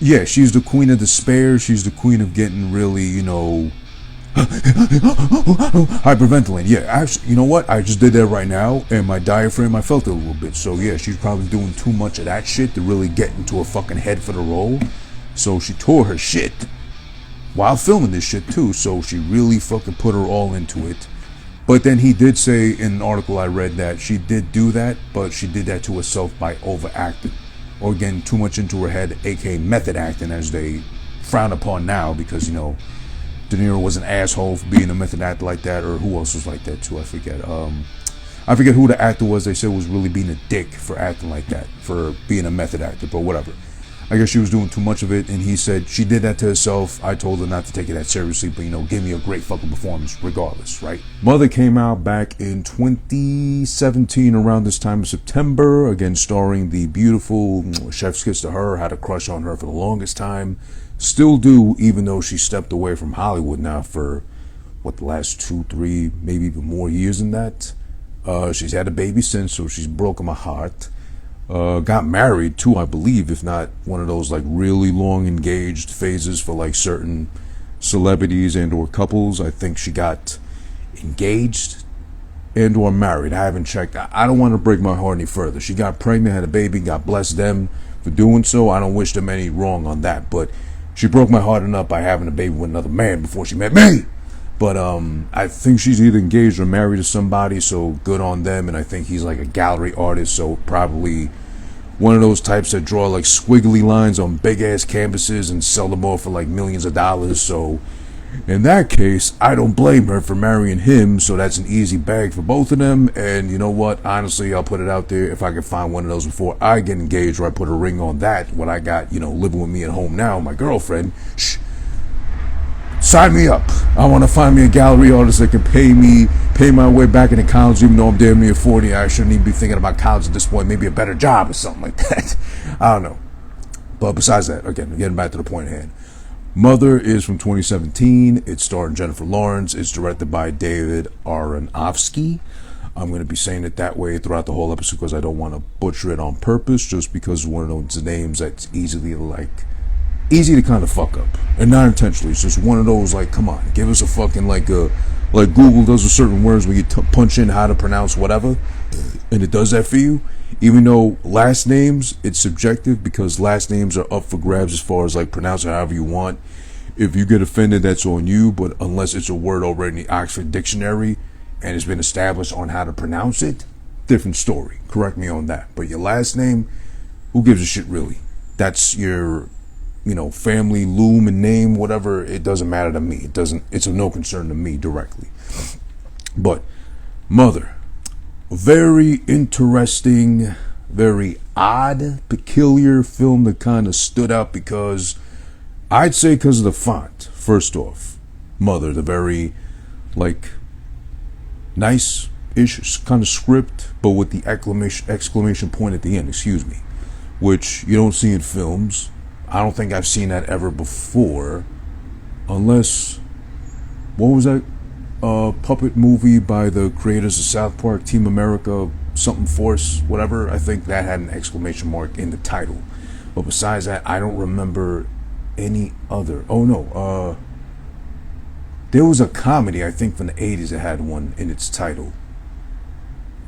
Yeah, she's the queen of despair. She's the queen of getting really, hyperventilating. Yeah, actually, you know what? I just did that right now, and my diaphragm, I felt it a little bit. So yeah, she's probably doing too much of that shit to really get into her fucking head for the role. So she tore her shit while filming this shit too. So she really fucking put her all into it. But then he did say in an article I read that she did do that, but she did that to herself by overacting. Or getting too much into her head, aka method acting, as they frown upon now, because, De Niro was an asshole for being a method actor like that, or who else was like that too, I forget. I forget who the actor was they said was really being a dick for acting like that, for being a method actor, but whatever. I guess she was doing too much of it, and he said she did that to herself. I told her not to take it that seriously, but, give me a great fucking performance regardless, right? Mother came out back in 2017 around this time of September, again starring the beautiful chef's kiss to her. Had a crush on her for the longest time. Still do, even though she stepped away from Hollywood now for, the last 2, 3, maybe even more years than that. She's had a baby since, so she's broken my heart. Got married too, I believe, if not one of those really long engaged phases for certain celebrities and or couples. I think she got engaged and or married. I haven't checked. I don't want to break my heart any further. She got pregnant, had a baby. God bless them for doing so. I don't wish them any wrong on that, but she broke my heart enough by having a baby with another man before she met me. But I think she's either engaged or married to somebody, so good on them. And I think he's a gallery artist, so probably one of those types that draw squiggly lines on big ass canvases and sell them off for millions of dollars. So in that case, I don't blame her for marrying him, so that's an easy bag for both of them. And you know what? Honestly, I'll put it out there. If I can find one of those before I get engaged, or I put a ring on that, what I got, living with me at home now, my girlfriend, sign me up. I want to find me a gallery artist that can pay my way back into college, even though I'm damn near 40. I shouldn't even be thinking about college at this point. Maybe a better job or something like that. I don't know. But besides that, again, getting back to the point at hand. Mother is from 2017. It's starring Jennifer Lawrence. It's directed by Darren Aronofsky. I'm going to be saying it that way throughout the whole episode because I don't want to butcher it on purpose, just because it's one of those names that's easy to kind of fuck up, and not intentionally. It's just one of those come on, give us a fucking like Google does with certain words where you punch in how to pronounce whatever, and it does that for you. Even though last names, it's subjective, because last names are up for grabs as far as pronounce it however you want. If you get offended, that's on you. But unless it's a word already in the Oxford Dictionary and it's been established on how to pronounce it, different story. Correct me on that. But your last name, who gives a shit really? That's your family, loom, and name, whatever. It doesn't matter to me. It's of no concern to me directly. But Mother, very interesting, very odd, peculiar film that kind of stood out because I'd say because of the font. First off, Mother, the very nice-ish kind of script, but with the exclamation point at the end, which you don't see in films. I don't think I've seen that ever before, unless, what was that puppet movie by the creators of South Park, Team America, something Force, whatever? I think that had an exclamation mark in the title. But besides that, I don't remember any other. Oh no, there was a comedy, I think from the 80s that had one in its title.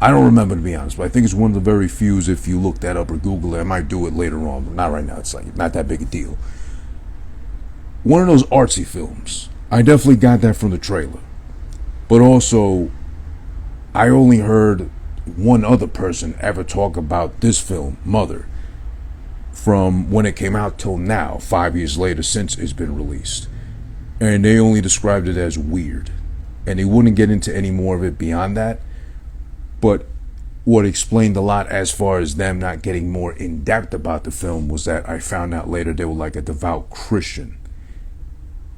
I don't remember, to be honest, but I think it's one of the very few. If you look that up or Google it, I might do it later on, but not right now. It's not that big a deal. One of those artsy films. I definitely got that from the trailer. But also, I only heard one other person ever talk about this film, Mother, from when it came out till now, 5 years later since it's been released. And they only described it as weird. And they wouldn't get into any more of it beyond that. But what explained a lot as far as them not getting more in-depth about the film was that I found out later they were a devout Christian.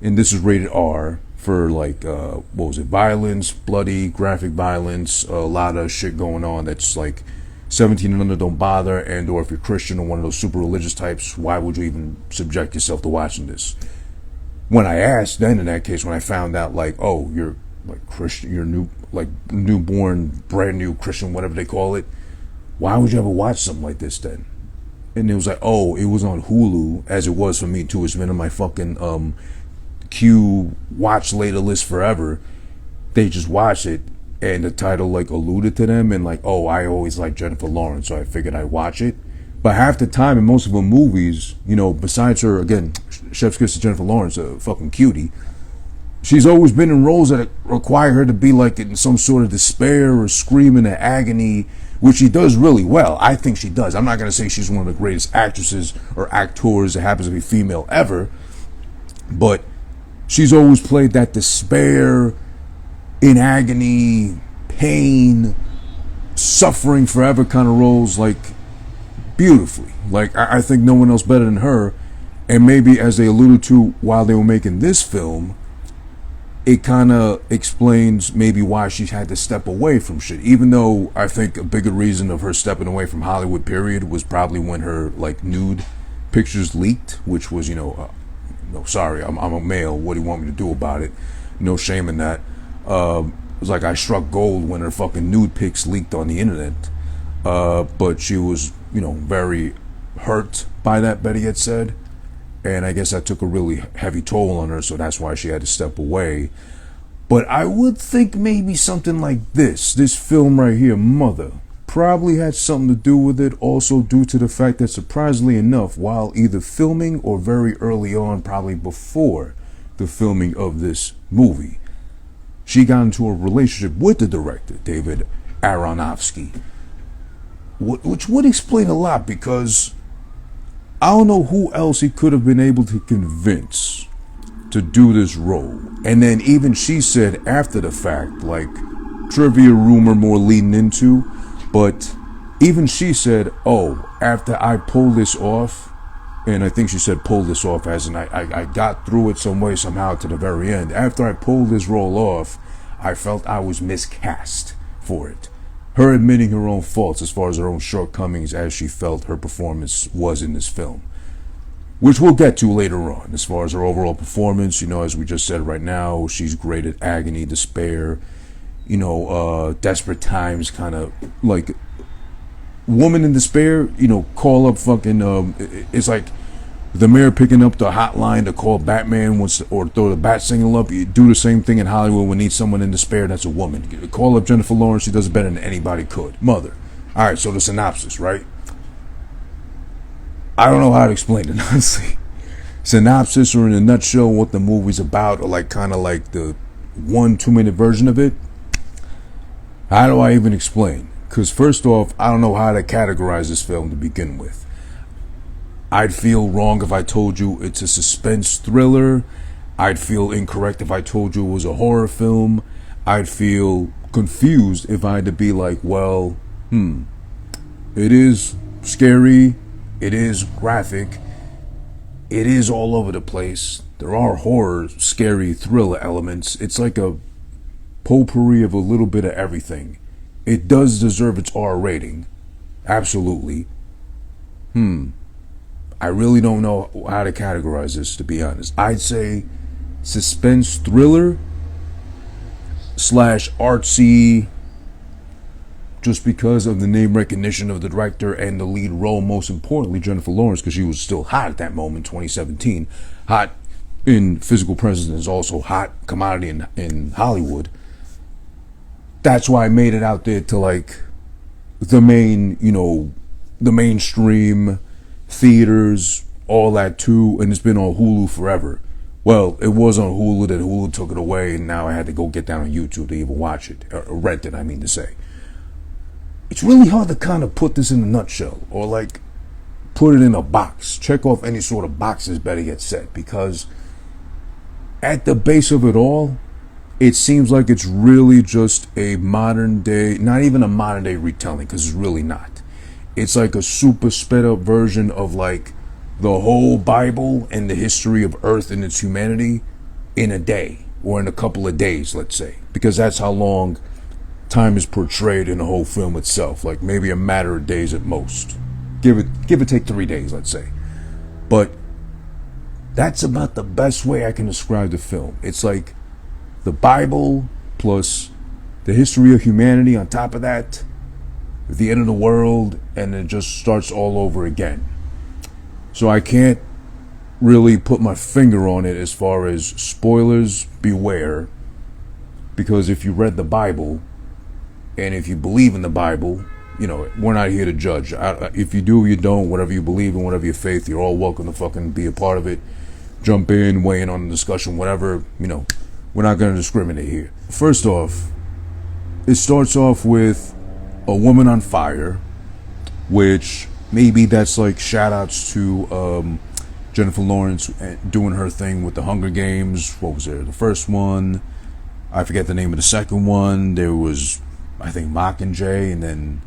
And this is rated R for violence, bloody, graphic violence, a lot of shit going on that's 17 and under, don't bother. And or if you're Christian or one of those super religious types, why would you even subject yourself to watching this? When I asked then, in that case, when I found out oh, you're Christian, you're newborn, brand new Christian, whatever they call it, why would you ever watch something like this then? and it was like, oh, it was on Hulu, as it was for me too. It's been on my fucking Q watch later list forever. They just watched it, and the title like alluded to them, and like, oh, I always like Jennifer Lawrence, so I figured I'd watch it. But half the time in most of her movies, you know, besides her, again, Chef's Kiss to Jennifer Lawrence, a fucking cutie, she's always been in roles that require her to be like in some sort of despair or screaming at agony, which she does really well. I think she does. I'm not going to say she's one of the greatest actresses or actors that happens to be female ever, but she's always played that despair, in agony, pain, suffering forever kind of roles, like, beautifully. Like, I think no one else better than her. And maybe, as they alluded to while they were making this film, it kind of explains maybe why she had to step away from shit. Even though I think a bigger reason of her stepping away from Hollywood, period, was probably when her, like, nude pictures leaked, which was, no, sorry, I'm a male. What do you want me to do about it? No shame in that. It was like I struck gold when her fucking nude pics leaked on the internet. But she was, very hurt by that, Betty had said. And I guess that took a really heavy toll on her, so that's why she had to step away. But I would think maybe something like this film right here, Mother, probably had something to do with it, also due to the fact that, surprisingly enough, while either filming or very early on, probably before the filming of this movie, she got into a relationship with the director, Darren Aronofsky, which would explain a lot, because I don't know who else he could have been able to convince to do this role. And then even she said after the fact, like, trivia rumor more leading into, but even she said, oh, after I pull this off, and I think she said pull this off as in I got through it some way, somehow to the very end. After I pulled this role off, I felt I was miscast for it. Her admitting her own faults as far as her own shortcomings as she felt her performance was in this film. Which we'll get to later on. As far as her overall performance, as we just said right now, she's great at agony, despair, desperate times, kind of like woman in despair, call up fucking, it's like the mayor picking up the hotline to call Batman or throw the bat signal up. You do the same thing in Hollywood when you need someone in despair, that's a woman. Call up Jennifer Lawrence, she does it better than anybody could. Mother. Alright, so the synopsis, right? I don't know how to explain it, honestly. Synopsis, or in a nutshell, what the movie's about, or like kind of like the 1-2 minute version of it. How do I even explain? Because first off, I don't know how to categorize this film to begin with. I'd feel wrong if I told you it's a suspense thriller. I'd feel incorrect if I told you it was a horror film. I'd feel confused if I had to be like, well, it is scary, it is graphic, it is all over the place. There are horror, scary, thriller elements. It's like a potpourri of a little bit of everything. It does deserve its R rating. Absolutely. I really don't know how to categorize this, to be honest. I'd say suspense thriller / artsy, just because of the name recognition of the director and the lead role, most importantly, Jennifer Lawrence, because she was still hot at that moment, 2017. Hot in physical presence, is also hot commodity in Hollywood. That's why I made it out there to like the main, the mainstream theaters, all that too, and it's been on Hulu forever. Well, it was on Hulu, then Hulu took it away, and now I had to go get down on YouTube to even watch it, or rent it, I mean to say. It's really hard to kind of put this in a nutshell, or like put it in a box, check off any sort of boxes, better get set, because at the base of it all, it seems like it's really just a modern day, not even a modern day retelling, because it's really not. It's like a super sped up version of like the whole Bible and the history of Earth and its humanity in a day, or in a couple of days, let's say, because that's how long time is portrayed in the whole film itself. Like maybe a matter of days at most. Give or take 3 days, let's say. But that's about the best way I can describe the film. It's like the Bible plus the history of humanity on top of that, the end of the world, and it just starts all over again. So I can't really put my finger on it as far as spoilers. Beware, because if you read the Bible and if you believe in the Bible, you know, we're not here to judge. If you do, you don't, whatever you believe in, whatever your faith, you're all welcome to fucking be a part of it. Jump in, weigh in on the discussion, whatever, you know, we're not going to discriminate here. First off, it starts off with a woman on fire, which maybe that's like shout outs to Jennifer Lawrence doing her thing with the Hunger Games. What was there? The first one, I forget the name of the second one. There was, I think, Mockingjay, and then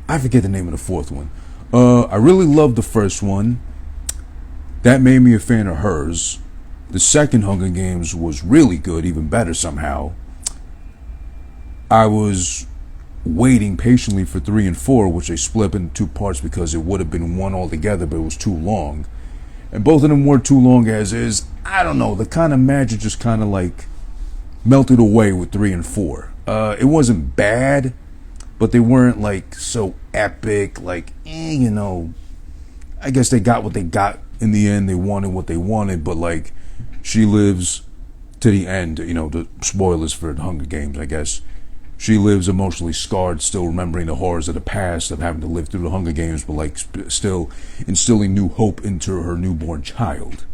I forget the name of the fourth one. I really loved the first one. That made me a fan of hers. The second Hunger Games was really good, even better somehow. I was waiting patiently for 3 and 4, which they split up into 2 parts because it would have been one altogether, but it was too long. And both of them were too long as is. I don't know, the kind of magic just kind of like melted away with 3 and 4. It wasn't bad, but they weren't like so epic, like, you know, I guess they got what they got in the end. They wanted what they wanted, but like, she lives to the end, you know, the spoilers for the Hunger Games, I guess. She lives emotionally scarred, still remembering the horrors of the past of having to live through the Hunger Games, but like still instilling new hope into her newborn child.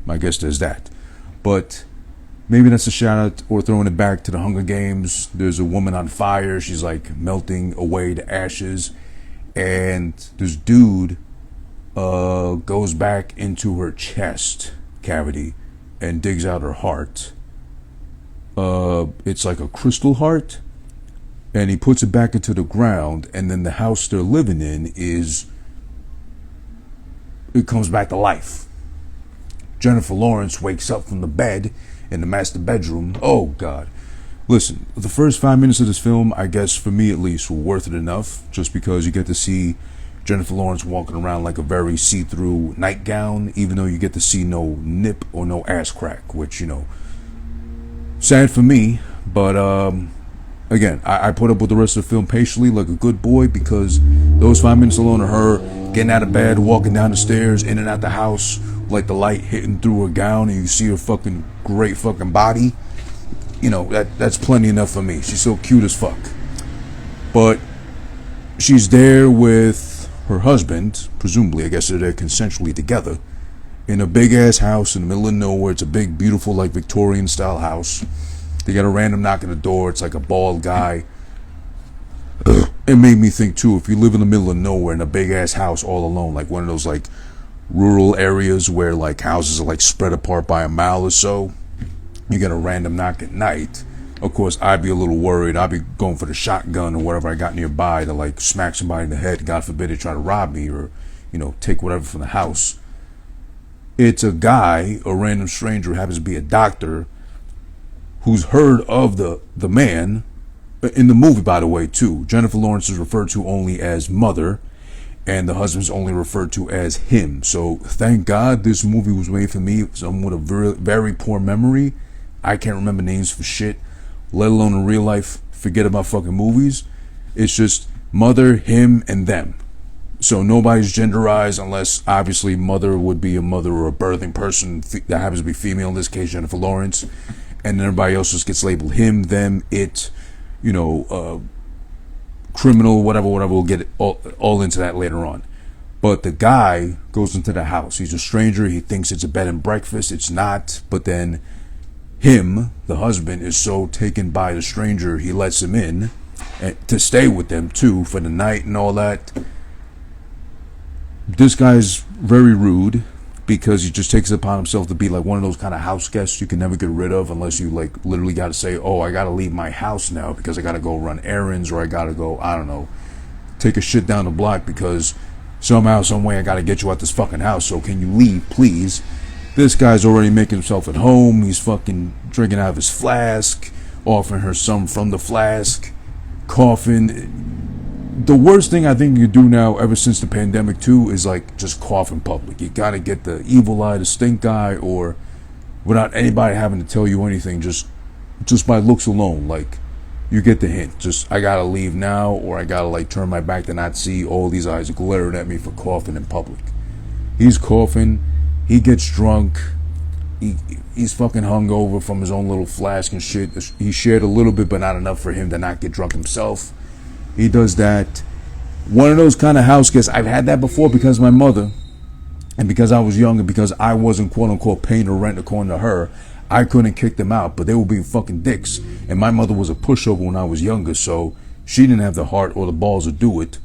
I guess there's that. But maybe that's a shout out, or throwing it back to the Hunger Games. There's a woman on fire. She's like melting away to ashes. And this dude goes back into her chest cavity and digs out her heart. It's like a crystal heart. And he puts it back into the ground, and then the house they're living in it comes back to life. Jennifer Lawrence wakes up from the bed in the master bedroom. Oh, God. Listen, the first 5 minutes of this film, I guess, for me at least, were worth it enough, just because you get to see Jennifer Lawrence walking around like a very see-through nightgown, even though you get to see no nip or no ass crack, which, you know, sad for me, but, again, I put up with the rest of the film patiently like a good boy, because those 5 minutes alone of her getting out of bed, walking down the stairs, in and out the house, like the light hitting through her gown, and you see her fucking great fucking body, you know, that's plenty enough for me. She's so cute as fuck. But she's there with her husband, presumably, I guess they're consensually together, in a big ass house in the middle of nowhere. It's a big, beautiful, like Victorian style house. They got a random knock on the door. It's like a bald guy. It made me think too, if you live in the middle of nowhere in a big ass house all alone, like one of those like rural areas where like houses are like spread apart by a mile or so, you get a random knock at night. Of course, I'd be a little worried. I'd be going for the shotgun or whatever I got nearby to like smack somebody in the head. God forbid they try to rob me or, you know, take whatever from the house. It's a guy, a random stranger who happens to be a doctor, who's heard of the man. In the movie, by the way, too, Jennifer Lawrence is referred to only as mother, and the husband's only referred to as him. So thank God this movie was made for me, someone with a very, very poor memory. I can't remember names for shit, let alone in real life. Forget about fucking movies. It's just mother, him, and them. So nobody's genderized, unless obviously mother would be a mother or a birthing person that happens to be female, in this case Jennifer Lawrence. And then everybody else just gets labeled him, them, it, you know, criminal, whatever. We'll get all into that later on. But the guy goes into the house. He's a stranger. He thinks it's a bed and breakfast. It's not. But then him, the husband, is so taken by the stranger, he lets him in to stay with them too for the night and all that. This guy's very rude, because he just takes it upon himself to be like one of those kind of house guests you can never get rid of, unless you like literally got to say, oh, I got to leave my house now because I got to go run errands, or I got to go, I don't know, take a shit down the block because somehow, some way I got to get you out this fucking house. So can you leave, please? This guy's already making himself at home. He's fucking drinking out of his flask, offering her some from the flask, coughing. The worst thing I think you do now, ever since the pandemic too, is like just cough in public. You gotta get the evil eye, the stink eye, or without anybody having to tell you anything, just by looks alone, like you get the hint. Just, I gotta leave now, or I gotta like turn my back to not see all these eyes glaring at me for coughing in public. He's coughing. He gets drunk. He's fucking hungover from his own little flask and shit. He shared a little bit, but not enough for him to not get drunk himself. He does that. One of those kind of house guests. I've had that before because of my mother. And because I was young and because I wasn't quote unquote paying the rent according to her, I couldn't kick them out, but they were being fucking dicks. And my mother was a pushover when I was younger, so she didn't have the heart or the balls to do it.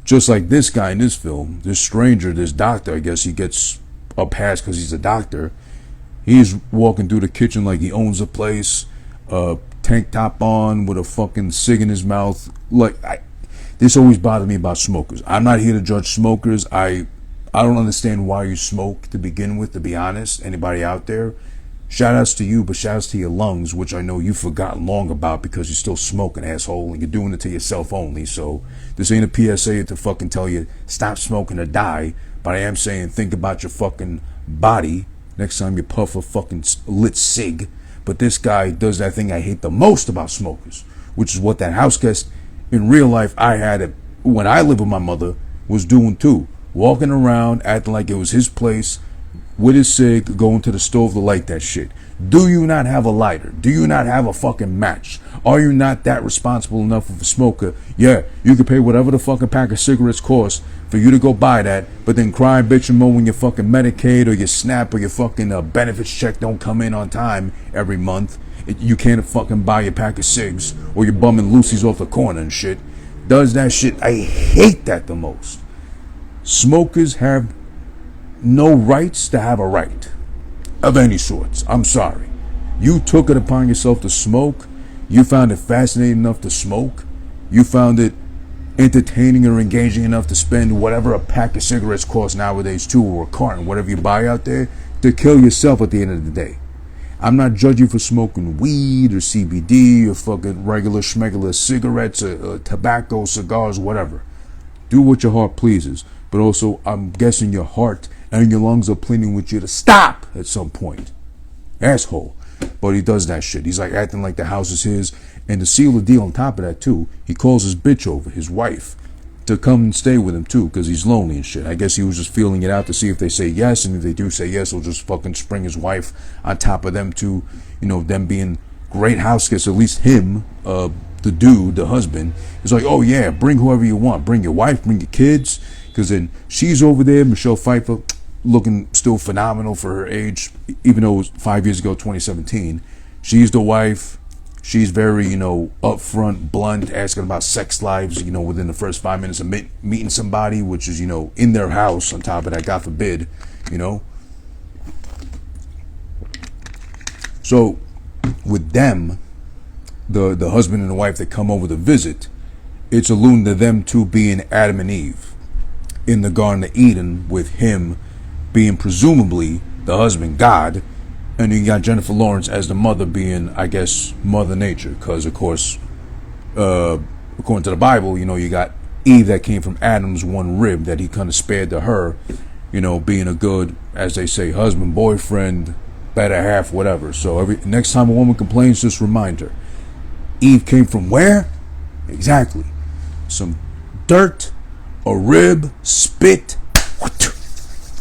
Just like this guy in this film, this stranger, this doctor, I guess he gets a pass because he's a doctor. He's walking through the kitchen like he owns the place, tank top on with a fucking cig in his mouth. This always bothered me about smokers. I'm not here to judge smokers. I don't understand why you smoke to begin with, to be honest. Anybody out there? Shout outs to you, but shout outs to your lungs, which I know you've forgotten long about because you're still smoking, asshole, and you're doing it to yourself only. So this ain't a PSA to fucking tell you stop smoking or die, but I am saying think about your fucking body next time you puff a fucking lit cig. But this guy does that thing I hate the most about smokers, which is what that house guest in real life I had it when I lived with my mother was doing too. Walking around acting like it was his place with his cig, going to the stove to light that shit. Do you not have a lighter? Do you not have a fucking match? Are you not that responsible enough of a smoker? Yeah, you can pay whatever the fucking pack of cigarettes costs for you to go buy that, but then cry, bitch, and moan when your fucking Medicaid or your SNAP or your fucking benefits check don't come in on time every month. You can't fucking buy your pack of cigs, or you're bumming Lucy's off the corner and shit. Does that shit. I hate that the most. Smokers have no rights to have a right of any sorts. I'm sorry. You took it upon yourself to smoke. You found it fascinating enough to smoke. You found it entertaining or engaging enough to spend whatever a pack of cigarettes costs nowadays too, or a carton, whatever you buy out there, to kill yourself at the end of the day. I'm not judging you for smoking weed or CBD or fucking regular schmegular cigarettes or tobacco, cigars, whatever. Do what your heart pleases. But also, I'm guessing your heart and your lungs are pleading with you to stop at some point. Asshole. But he does that shit. He's like acting like the house is his. And to seal the deal on top of that too, he calls his bitch over, his wife, to come and stay with him too, because he's lonely and shit. I guess he was just feeling it out to see if they say yes, and if they do say yes, he'll just fucking spring his wife on top of them too. You know, them being great house guests, at least him, the dude, the husband, is like, oh yeah, bring whoever you want. Bring your wife, bring your kids. Because then she's over there, Michelle Pfeiffer, looking still phenomenal for her age, even though it was 5 years ago, 2017. She's the wife. She's very, upfront, blunt, asking about sex lives, within the first 5 minutes of meeting somebody, which is, in their house on top of that, God forbid, So with them, the husband and the wife that come over to visit, it's alluding to them two being Adam and Eve in the Garden of Eden, with him being presumably the husband, God, and you got Jennifer Lawrence as the mother being, I guess, Mother Nature, because of course, according to the Bible, you got Eve that came from Adam's one rib that he kind of spared to her, being a good, as they say, husband, boyfriend, better half, whatever. So next time a woman complains, just remind her, Eve came from where? Exactly. Some dirt, a rib, spit,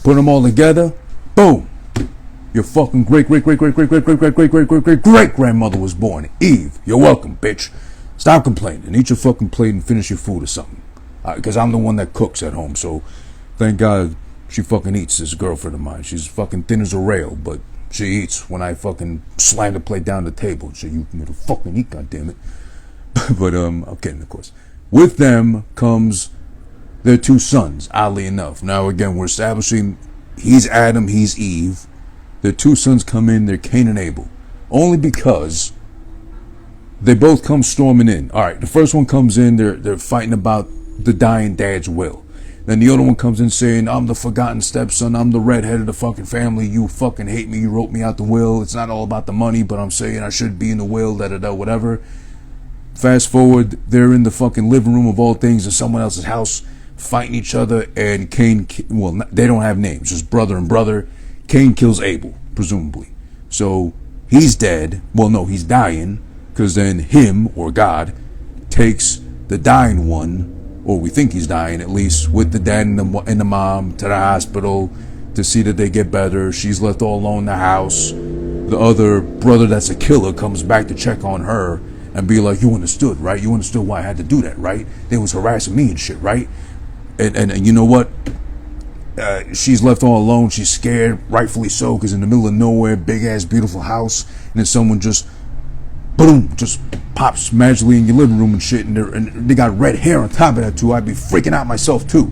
put them all together, boom. Your fucking great grandmother was born. Eve, you're welcome, bitch. Stop complaining and eat your fucking plate and finish your food or something. Because I'm the one that cooks at home, so thank God she fucking eats, this girlfriend of mine. She's fucking thin as a rail, but she eats when I fucking slam the plate down the table. So you can fucking eat, goddammit. But I'm kidding, of course. With them comes their two sons, oddly enough. Now again, we're establishing he's Adam, he's Eve. Their two sons come in, they're Cain and Abel. Only because they both come storming in. Alright, the first one comes in, they're fighting about the dying dad's will. Then the other one comes in saying, I'm the forgotten stepson, I'm the redhead of the fucking family, you fucking hate me, you wrote me out the will, it's not all about the money, but I'm saying I should be in the will, da-da-da, whatever. Fast forward, they're in the fucking living room of all things in someone else's house, fighting each other, and Cain, well, they don't have names, just brother and brother. Cain kills Abel, presumably. So he's dead. Well, no, he's dying, because then him, or God, takes the dying one or we think he's dying at least, with the dad and the mom to the hospital to see that they get better. She's left all alone in the house. The other brother that's a killer comes back to check on her and be like, you understood, right? You understood why I had to do that, right? They was harassing me and shit, right? And you know what? She's left all alone. She's scared, rightfully so, because in the middle of nowhere, big ass beautiful house, and then someone just boom, just pops magically in your living room and shit, and they got red hair on top of that too. I'd be freaking out myself too,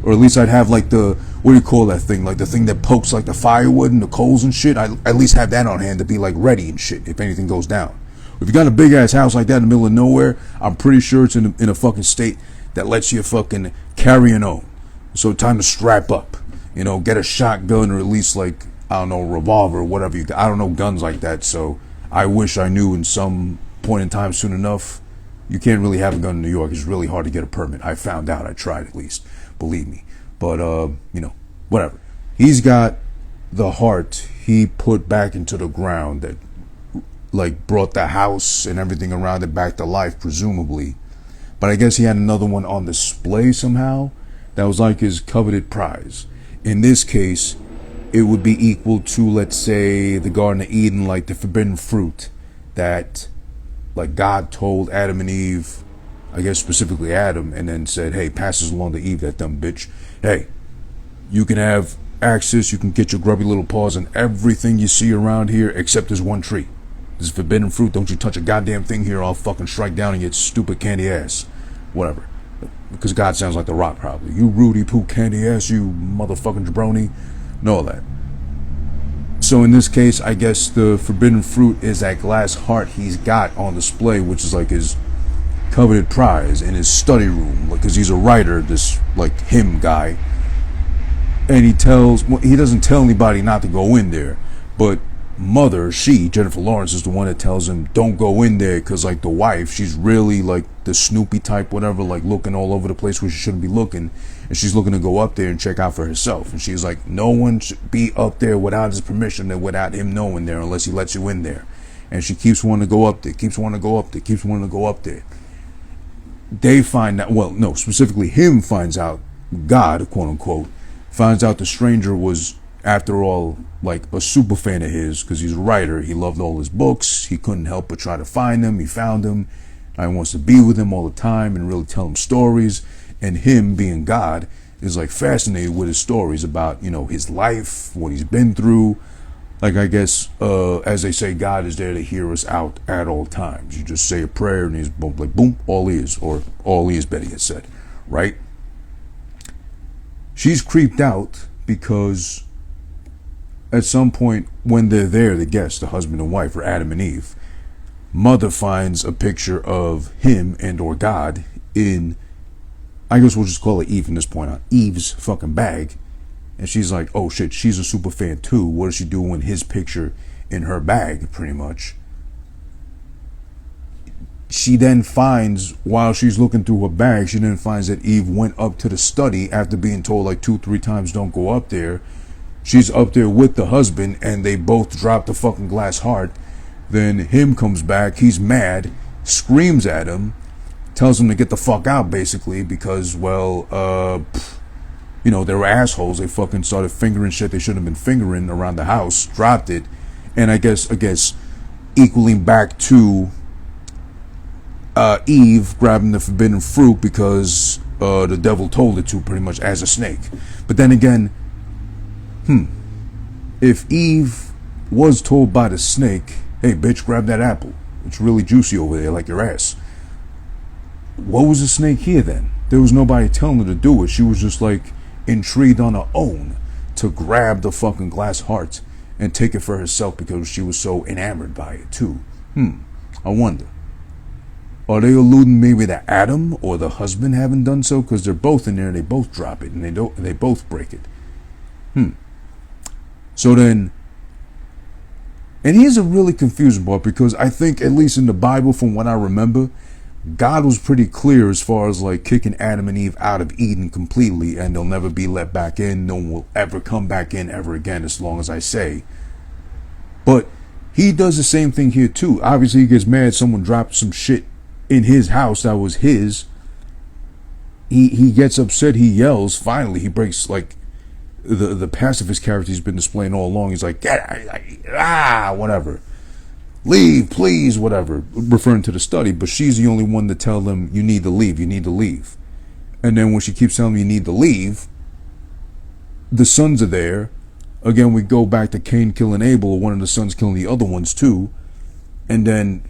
or at least I'd have like the, what do you call that thing, like the thing that pokes like the firewood and the coals and shit. I at least have that on hand to be like ready and shit if anything goes down. If you got a big ass house like that in the middle of nowhere, I'm pretty sure it's in a fucking state that lets you fucking carry and own. So time to strap up, you know, get a shotgun or at least like, I don't know, a revolver or whatever you got. I don't know guns like that, so I wish I knew in some point in time soon enough. You can't really have a gun in New York. It's really hard to get a permit. I found out. I tried at least. Believe me. But, you know, whatever. He's got the heart he put back into the ground that, like, brought the house and everything around it back to life, presumably. But I guess he had another one on display somehow that was like his coveted prize. In this case, it would be equal to, let's say, the Garden of Eden, like the forbidden fruit that, like, God told Adam and Eve, I guess specifically Adam, and then said, hey, pass this along to Eve, that dumb bitch. Hey, you can have access, you can get your grubby little paws on everything you see around here except this one tree. This is forbidden fruit. Don't you touch a goddamn thing here, I'll fucking strike down on your stupid candy ass. Whatever. Because God sounds like The Rock, probably. You Rudy Poo candy ass, you motherfucking jabroni. Know all that. So in this case, I guess the forbidden fruit is that glass heart he's got on display, which is like his coveted prize in his study room, because he's a writer, this like him guy. And he doesn't tell anybody not to go in there, but mother, Jennifer Lawrence, is the one that tells him don't go in there, because like the wife, she's really like the Snoopy type, whatever, like looking all over the place where she shouldn't be looking, and she's looking to go up there and check out for herself, and she's like, no one should be up there without his permission and without him knowing there unless he lets you in there. And she keeps wanting to go up there, keeps wanting to go up there, keeps wanting to go up there. They find out, well, no, specifically him finds out, God, quote unquote, finds out the stranger was, after all, like a super fan of his, because he's a writer. He loved all his books. He couldn't help but try to find them. He found him. And wants to be with him all the time and really tell him stories. And him, being God, is like fascinated with his stories about, you know, his life, what he's been through. Like, I guess, as they say, God is there to hear us out at all times. You just say a prayer and he's boom, like, boom, all ears, or all ears, Betty had said, right? She's creeped out because at some point when they're there, the guests, the husband and wife, or Adam and Eve, mother finds a picture of him and or God in, I guess we'll just call it Eve from this point on, Eve's fucking bag. And she's like, oh shit, she's a super fan too. What does she do when his picture in her bag, pretty much? She then finds, while she's looking through her bag, she then finds that Eve went up to the study after being told like 2-3 times don't go up there. She's up there with the husband and they both drop the fucking glass heart. Then him comes back, he's mad, screams at him, tells him to get the fuck out basically because, well, you know, they were assholes. They fucking started fingering shit they shouldn't have been fingering around the house, dropped it, and I guess equaling back to Eve grabbing the forbidden fruit because the devil told it to, pretty much, as a snake. But then again, if Eve was told by the snake, hey bitch, grab that apple, it's really juicy over there like your ass, what was the snake here then? There was nobody telling her to do it. She was just like intrigued on her own to grab the fucking glass heart and take it for herself because she was so enamored by it too. I wonder, are they alluding maybe that Adam or the husband haven't done so? Because they're both in there and they both drop it and they both break it. So then, and here's a really confusing part, because I think, at least in the Bible, from what I remember, God was pretty clear as far as like kicking Adam and Eve out of Eden completely, and they'll never be let back in. No one will ever come back in ever again, as long as I say. But he does the same thing here too. Obviously he gets mad someone dropped some shit in his house that was his, he gets upset, he yells, finally he breaks, like, the pacifist character he's been displaying all along. He's like, whatever, leave please, whatever, referring to the study. But she's the only one to tell them, you need to leave, you need to leave. And then when she keeps telling him you need to leave, the sons are there. Again, we go back to Cain killing Abel, or one of the sons killing the other ones too. And then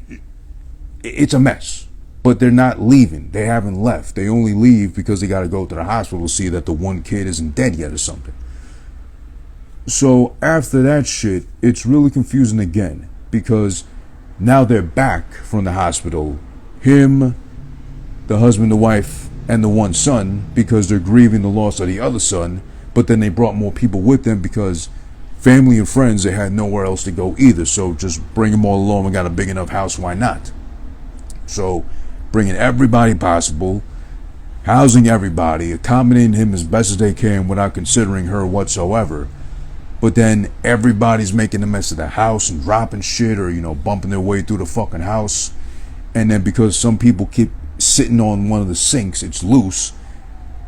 it's a mess. But they're not leaving. They haven't left. They only leave because they got to go to the hospital to see that the one kid isn't dead yet or something. So after that shit, it's really confusing again. Because now they're back from the hospital. Him, the husband, the wife, and the one son, because they're grieving the loss of the other son. But then they brought more people with them because family and friends, they had nowhere else to go either. So just bring them all along. We got a big enough house, why not? So bringing everybody possible, housing everybody, accommodating him as best as they can without considering her whatsoever. But then everybody's making a mess of the house and dropping shit, or, bumping their way through the fucking house. And then because some people keep sitting on one of the sinks, it's loose,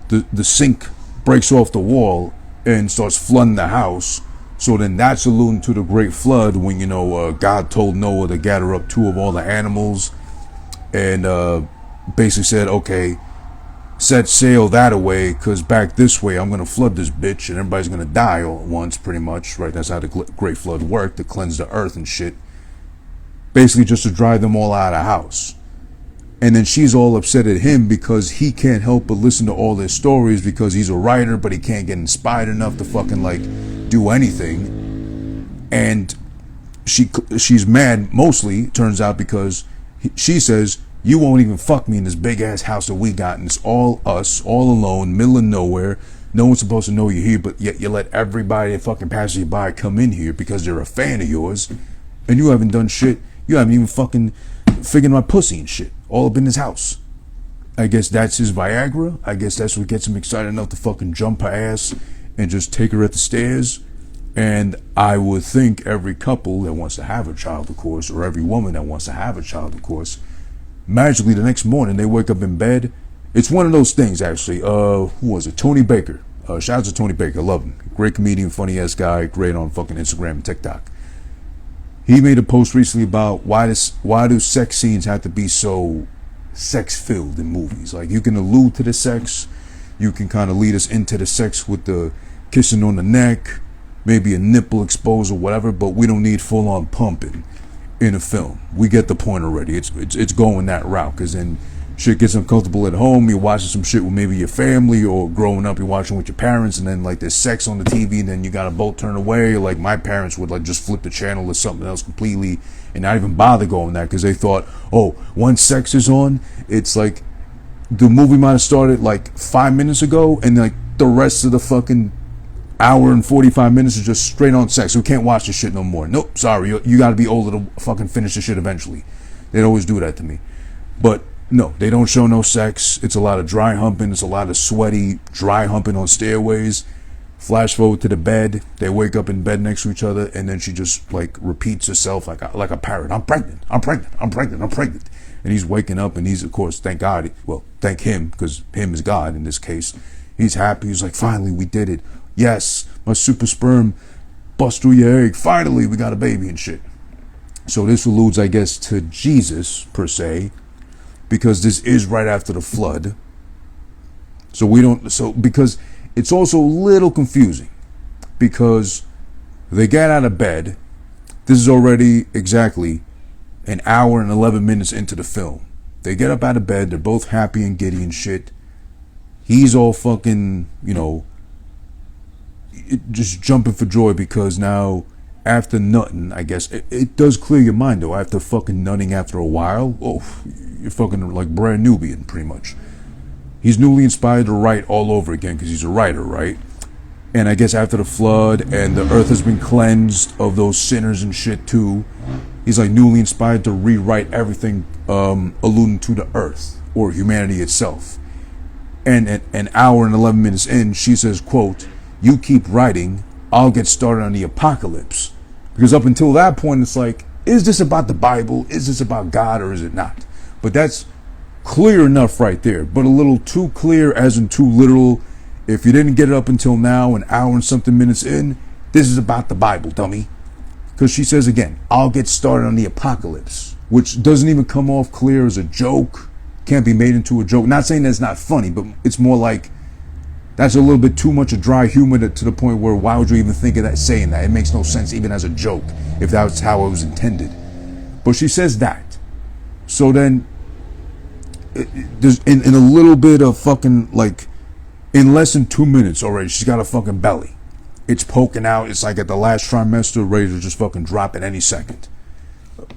the sink breaks off the wall and starts flooding the house. So then that's alluding to the great flood when, God told Noah to gather up 2 of all the animals and basically said, okay, set sail that away, because back this way I'm going to flood this bitch and everybody's going to die all at once, pretty much, right? That's how the great flood worked, to cleanse the earth and shit. Basically just to drive them all out of the house. And then she's all upset at him because he can't help but listen to all their stories, because he's a writer, but he can't get inspired enough to fucking, like, do anything. And she's mad mostly, turns out, because she says, you won't even fuck me in this big ass house that we got, and it's all us, all alone, middle of nowhere. No one's supposed to know you're here, but yet you let everybody that fucking passes you by come in here because they're a fan of yours, and you haven't done shit. You haven't even fucking figured my pussy and shit, all up in his house. I guess that's his Viagra. I guess that's what gets him excited enough to fucking jump her ass and just take her at the stairs. And I would think every couple that wants to have a child, of course, or every woman that wants to have a child, of course, magically the next morning they wake up in bed. It's one of those things, actually. Who was it? Tony Baker. Shout out to Tony Baker. I love him. Great comedian, funny ass guy. Great on fucking Instagram and TikTok. He made a post recently about why do sex scenes have to be so sex-filled in movies. Like, you can allude to the sex, you can kind of lead us into the sex with the kissing on the neck, maybe a nipple exposed or whatever, but we don't need full-on pumping in a film. We get the point already. It's going that route, because then shit gets uncomfortable at home. You're watching some shit with maybe your family, or growing up you're watching with your parents, and then like there's sex on the TV, and then you gotta both turn away. Like, my parents would like just flip the channel to something else completely and not even bother going that, because they thought, oh, once sex is on, it's like the movie might have started like 5 minutes ago, and like the rest of the fucking hour and 45 minutes is just straight on sex. We can't watch this shit no more. Nope, sorry, you gotta be older to fucking finish this shit eventually. They'd always do that to me. But no, they don't show no sex. It's a lot of dry humping. It's a lot of sweaty, dry humping on stairways. Flash forward to the bed. They wake up in bed next to each other, and then she just like repeats herself like a parrot. I'm pregnant. I'm pregnant. I'm pregnant. I'm pregnant. And he's waking up, and he's, of course, thank God. Well, thank him, because him is God in this case. He's happy. He's like, finally, we did it. Yes, my super sperm bust through your egg. Finally, we got a baby and shit. So this alludes, I guess, to Jesus per se, because this is right after the flood. Because it's also a little confusing, because they get out of bed. This is already exactly an hour and 11 minutes into the film. They get up out of bed. They're both happy and giddy and shit. He's all fucking, just jumping for joy, because now, after nutting, I guess, it does clear your mind, though. After fucking nutting after a while, you're fucking like brand Nubian, pretty much. He's newly inspired to write all over again, because he's a writer, right? And I guess after the flood, and the earth has been cleansed of those sinners and shit too, he's like newly inspired to rewrite everything, alluding to the earth, or humanity itself. And at an hour and 11 minutes in, she says, quote, "You keep writing, I'll get started on the apocalypse." Because up until that point, it's like, is this about the Bible? Is this about God, or is it not? But that's clear enough right there, but a little too clear, as in too literal. If you didn't get it up until now, an hour and something minutes in, this is about the Bible, dummy. Because she says again, I'll get started on the apocalypse, which doesn't even come off clear as a joke. Can't be made into a joke. Not saying that's not funny, but it's more like that's a little bit too much of dry humor to the point where why would you even think of that, saying that? It makes no sense even as a joke if that's how it was intended. But she says that. So then, there's in a little bit of fucking, like, in less than 2 minutes already, she's got a fucking belly. It's poking out. It's like at the last trimester, ready to just fucking drop at any second.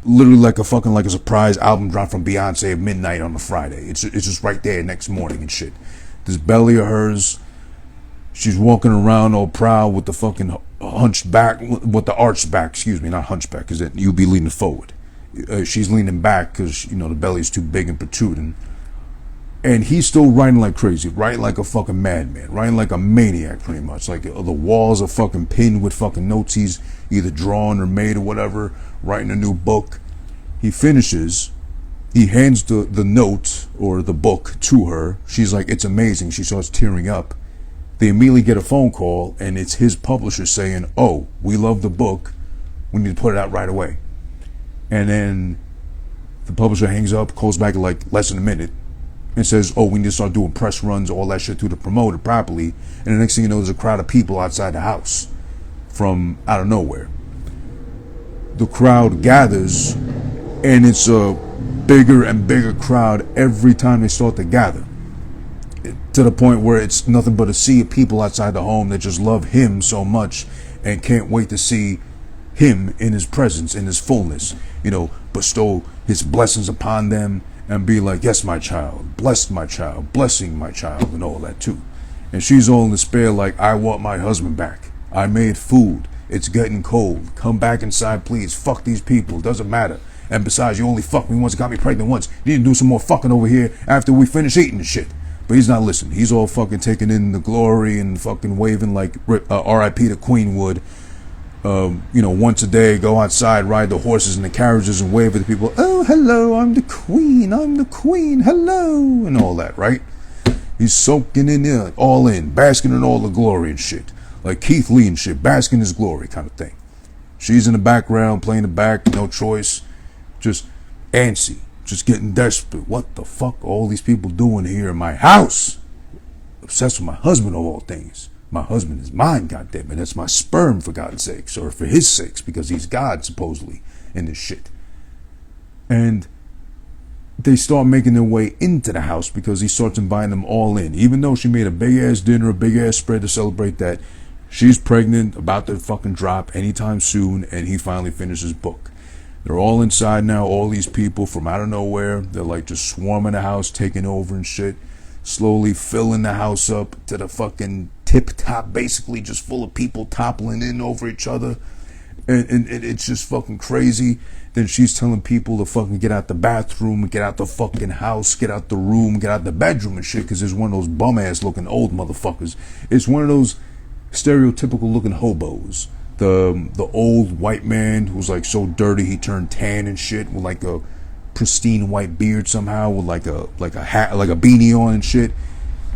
Literally like a fucking, like a surprise album drop from Beyonce at midnight on a Friday. It's just right there next morning and shit. This belly of hers, she's walking around all proud with the fucking hunched back, with the arched back, excuse me, not hunchback, because you'd be leaning forward. She's leaning back because, you know, the belly's too big and protruding. And he's still writing like crazy, writing like a fucking madman, writing like a maniac pretty much. Like the walls are fucking pinned with fucking notes he's either drawn or made or whatever, writing a new book. He finishes, he hands the note or the book to her. She's like, it's amazing. She starts tearing up. They immediately get a phone call, and it's his publisher saying, oh, we love the book. We need to put it out right away. And then the publisher hangs up, calls back in like less than a minute, and says, oh, we need to start doing press runs, all that shit to promote it properly. And the next thing you know, there's a crowd of people outside the house from out of nowhere. The crowd gathers, and it's a bigger and bigger crowd every time they start to gather, to the point where it's nothing but a sea of people outside the home that just love him so much and can't wait to see him in his presence, in his fullness, you know, bestow his blessings upon them and be like, yes, my child, blessed my child, blessing my child, and all that too. And she's all in despair like, I want my husband back. I made food. It's getting cold. Come back inside, please. Fuck these people. Doesn't matter. And besides, you only fucked me once, got me pregnant once. You need to do some more fucking over here after we finish eating and shit. But he's not listening. He's all fucking taking in the glory and fucking waving like R.I.P. to Queen would. You know, once a day, go outside, ride the horses and the carriages and wave at the people. Oh, hello, I'm the queen, hello, and all that, right? He's soaking in there, all in, basking in all the glory and shit. Like Keith Lee and shit, basking in his glory kind of thing. She's in the background, playing the back, no choice, just antsy, just getting desperate. What the fuck are all these people doing here in my house? Obsessed with my husband of all things. My husband is mine, goddammit. That's my sperm, for God's sakes, or for his sakes, because he's God, supposedly, in this shit. And they start making their way into the house because he starts inviting them all in. Even though she made a big-ass dinner, a big-ass spread to celebrate that, she's pregnant, about to fucking drop anytime soon, and he finally finishes his book. They're all inside now, all these people from out of nowhere. They're like just swarming the house, taking over and shit. Slowly filling the house up to the fucking tip top, basically just full of people toppling in over each other. And it's just fucking crazy. Then she's telling people to fucking get out the bathroom, get out the fucking house, get out the room, get out the bedroom and shit, because there's one of those bum-ass looking old motherfuckers. It's one of those stereotypical looking hobos. The old white man who's like so dirty he turned tan and shit, with like a pristine white beard somehow, with like a hat, like a beanie on and shit.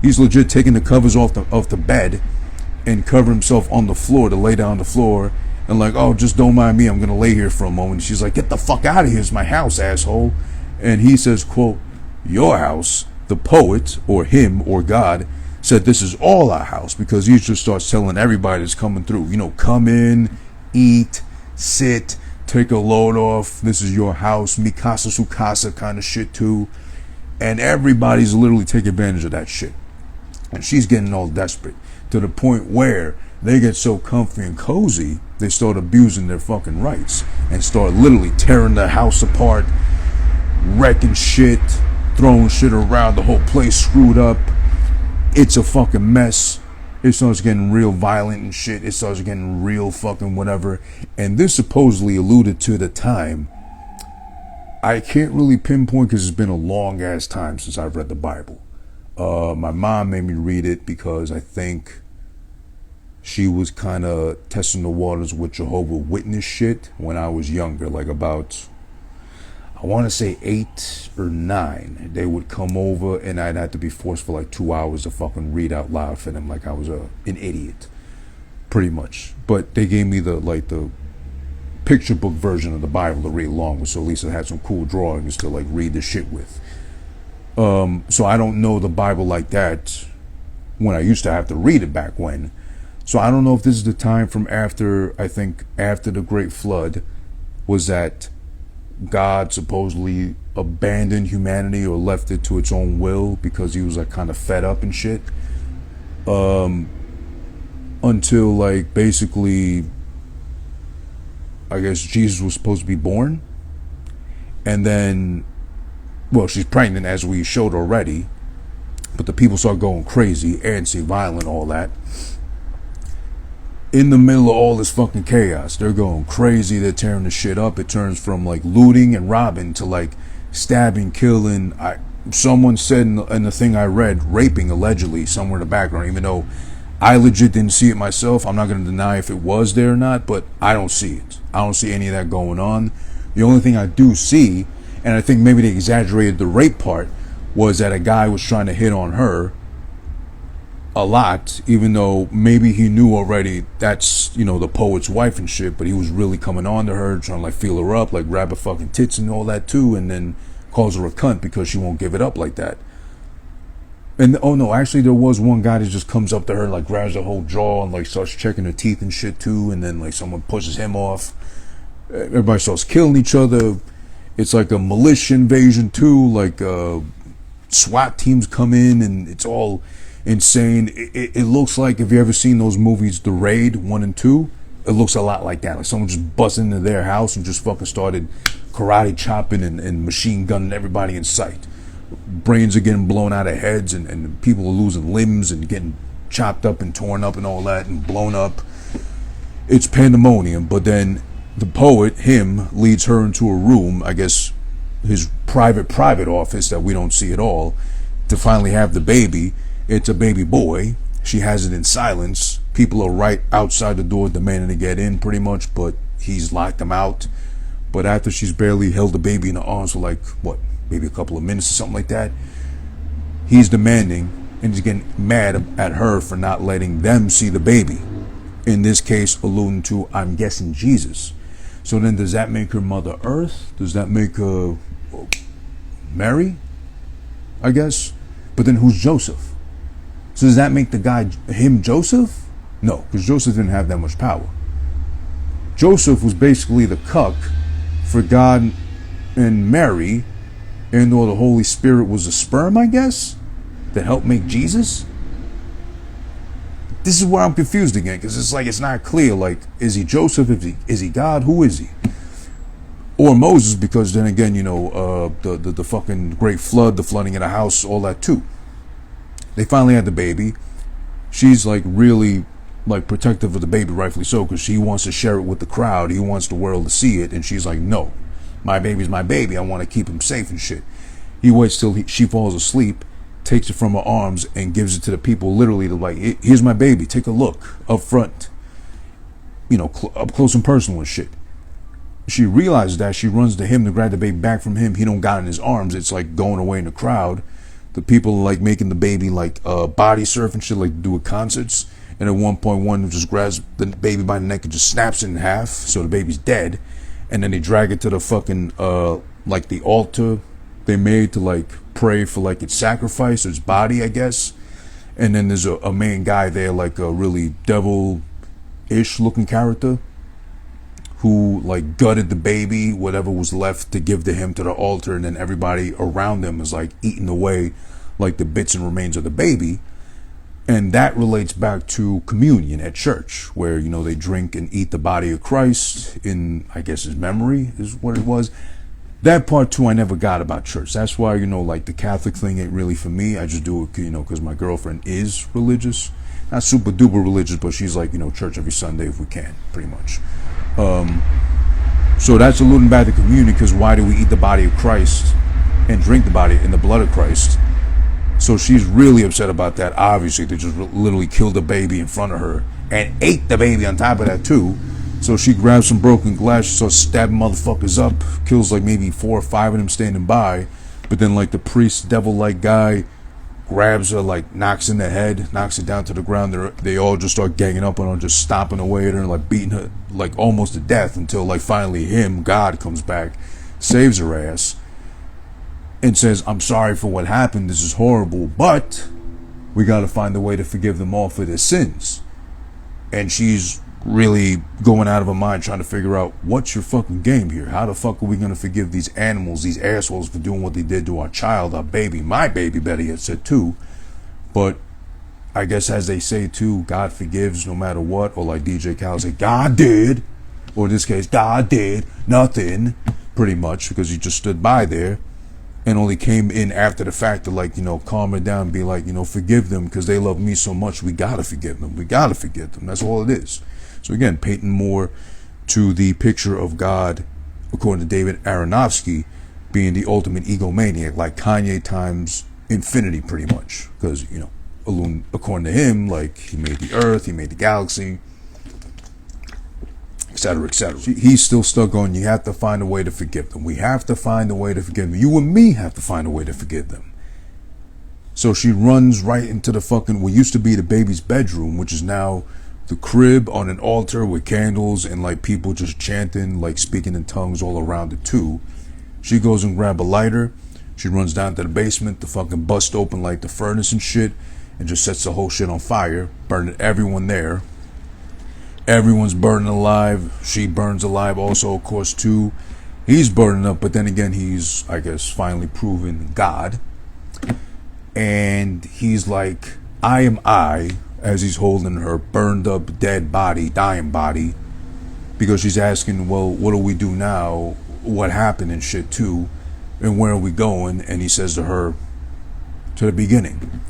He's legit taking the covers off the bed and cover himself on the floor to lay down on the floor and like, oh, just don't mind me, I'm gonna lay here for a moment. She's like, get the fuck out of here, it's my house, asshole. And he says, quote, your house. The poet, or him, or God, said this is all our house, because he just starts telling everybody that's coming through, you know, come in, eat, sit, take a load off, this is your house, mi casa su casa kind of shit too. And everybody's literally taking advantage of that shit. And she's getting all desperate to the point where they get so comfy and cozy, they start abusing their fucking rights and start literally tearing the house apart, wrecking shit, throwing shit around, the whole place screwed up. It's a fucking mess. It starts getting real violent and shit. It starts getting real fucking whatever. And this supposedly alluded to the time. I can't really pinpoint because it's been a long ass time since I've read the Bible. My mom made me read it because I think she was kind of testing the waters with Jehovah's Witness shit when I was younger, like about, I want to say 8 or 9, they would come over and I'd have to be forced for like 2 hours to fucking read out loud for them like I was an idiot, pretty much. But they gave me the picture book version of the Bible to read along with, so at least it had some cool drawings to like read the shit with. So I don't know the Bible like that when I used to have to read it back when. So I don't know if this is the time from after, I think after the Great Flood, was that God supposedly abandoned humanity or left it to its own will because he was like kind of fed up and shit. Until like basically, I guess Jesus was supposed to be born. And then, well, she's pregnant as we showed already. But the people start going crazy, antsy, violent, all that. In the middle of all this fucking chaos, they're going crazy, they're tearing the shit up. It turns from like looting and robbing to like stabbing, killing. Someone said in the thing I read, raping allegedly somewhere in the background, even though I legit didn't see it myself. I'm not going to deny if it was there or not, but I don't see it. I don't see any of that going on. The only thing I do see, and I think maybe they exaggerated the rape part, was that a guy was trying to hit on her a lot, even though maybe he knew already that's, you know, the poet's wife and shit, but he was really coming on to her, trying to like feel her up, like grab her fucking tits and all that too, and then calls her a cunt because she won't give it up like that. And oh no, actually there was one guy that just comes up to her, like grabs her whole jaw and like starts checking her teeth and shit too, and then like someone pushes him off. Everybody starts killing each other. It's like a militia invasion too, like SWAT teams come in and it's all insane. It looks like, if you ever seen those movies, The Raid 1 and 2, it looks a lot like that. Like someone just busted into their house and just fucking started karate chopping and machine gunning everybody in sight. Brains are getting blown out of heads and people are losing limbs and getting chopped up and torn up and all that and blown up. It's pandemonium. But then the poet, him, leads her into a room, I guess his private office that we don't see at all, to finally have the baby. It's a baby boy. She has it in silence. People are right outside the door demanding to get in pretty much, but he's locked them out. But after she's barely held the baby in her arms for like, what, maybe a couple of minutes or something like that, he's demanding and he's getting mad at her for not letting them see the baby. In this case, alluding to, I'm guessing, Jesus. So then does that make her Mother Earth? Does that make her Mary? I guess. But then who's Joseph? So does that make the guy, him, Joseph? No, because Joseph didn't have that much power. Joseph was basically the cuck for God and Mary, and or the Holy Spirit was a sperm, I guess, that helped make Jesus. This is where I'm confused again, because it's like it's not clear. Like, is he Joseph? Is he God? Who is he? Or Moses? Because then again, you know, the fucking Great Flood, the flooding of the house, all that too. They finally had the baby. She's like really like protective of the baby, rightfully so, because she wants to share it with the crowd. He wants the world to see it, and she's like, no, my baby's my baby. I want to keep him safe and shit. He waits till she falls asleep, takes it from her arms, and gives it to the people, literally to like, here's my baby. Take a look up front, you know, up close and personal and shit. She realizes that. She runs to him to grab the baby back from him. He don't got it in his arms. It's like going away in the crowd. The people are like making the baby like body surf and shit, like do at concerts. And at one point, one just grabs the baby by the neck and just snaps it in half, so the baby's dead. And then they drag it to the fucking like the altar they made to like pray for like its sacrifice, its body, I guess. And then there's a main guy there, like a really devil-ish looking character, who like gutted the baby, whatever was left, to give to him to the altar, and then everybody around them is like eating away like the bits and remains of the baby. And that relates back to communion at church, where, you know, they drink and eat the body of Christ in, I guess, his memory is what it was. That part too I never got about church. That's why, you know, like the Catholic thing ain't really for me. I just do it, you know, because my girlfriend is religious. Not super duper religious, but she's like, you know, church every Sunday if we can, pretty much. So that's alluding back to communion, because why do we eat the body of Christ and drink the body and the blood of Christ? So she's really upset about that. Obviously, they just literally killed the baby in front of her and ate the baby on top of that too. So she grabs some broken glass, she starts stabbing motherfuckers up, kills like maybe 4 or 5 of them standing by. But then like the priest, devil-like guy, grabs her, like knocks in the head, knocks her down to the ground. They all just start ganging up on her, just stomping away at her, and like beating her like almost to death until like finally God comes back, saves her ass, and says, "I'm sorry for what happened. This is horrible, but we got to find a way to forgive them all for their sins." And she's really going out of her mind trying to figure out, what's your fucking game here? How the fuck are we going to forgive these animals, these assholes, for doing what they did to our child, our baby, my baby, better yet said too. But I guess as they say too, God forgives no matter what. Or like DJ Khaled said, God did. Or in this case, God did nothing, pretty much, because he just stood by there and only came in after the fact to, like, you know, calm her down and be like, you know, forgive them because they love me so much. We gotta forgive them. We gotta forgive them. That's all it is. So again, painting more to the picture of God, according to Darren Aronofsky, being the ultimate egomaniac, like Kanye times infinity, pretty much. Because, you know, according to him, like, he made the earth, he made the galaxy, etc., etc. He's still stuck on, you have to find a way to forgive them. We have to find a way to forgive them. You and me have to find a way to forgive them. So she runs right into the fucking, what used to be the baby's bedroom, which is now the crib on an altar with candles and like people just chanting, like speaking in tongues all around it too. She goes and grab a lighter. She runs down to the basement to fucking bust open like the furnace and shit and just sets the whole shit on fire, burning everyone there. Everyone's burning alive. She burns alive also, of course, too. He's burning up, but then again, he's, I guess, finally proven God. And he's like, I am I, as he's holding her burned up, dead body, dying body, because she's asking, well, what do we do now? What happened and shit too? And where are we going? And he says to her, to the beginning.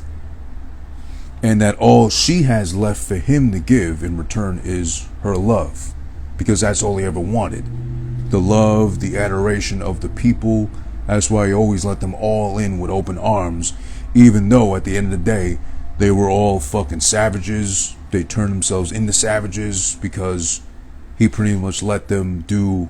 And that all she has left for him to give in return is her love, because that's all he ever wanted. The love, the adoration of the people. That's why he always let them all in with open arms, even though at the end of the day, they were all fucking savages. They turned themselves into savages because he pretty much let them do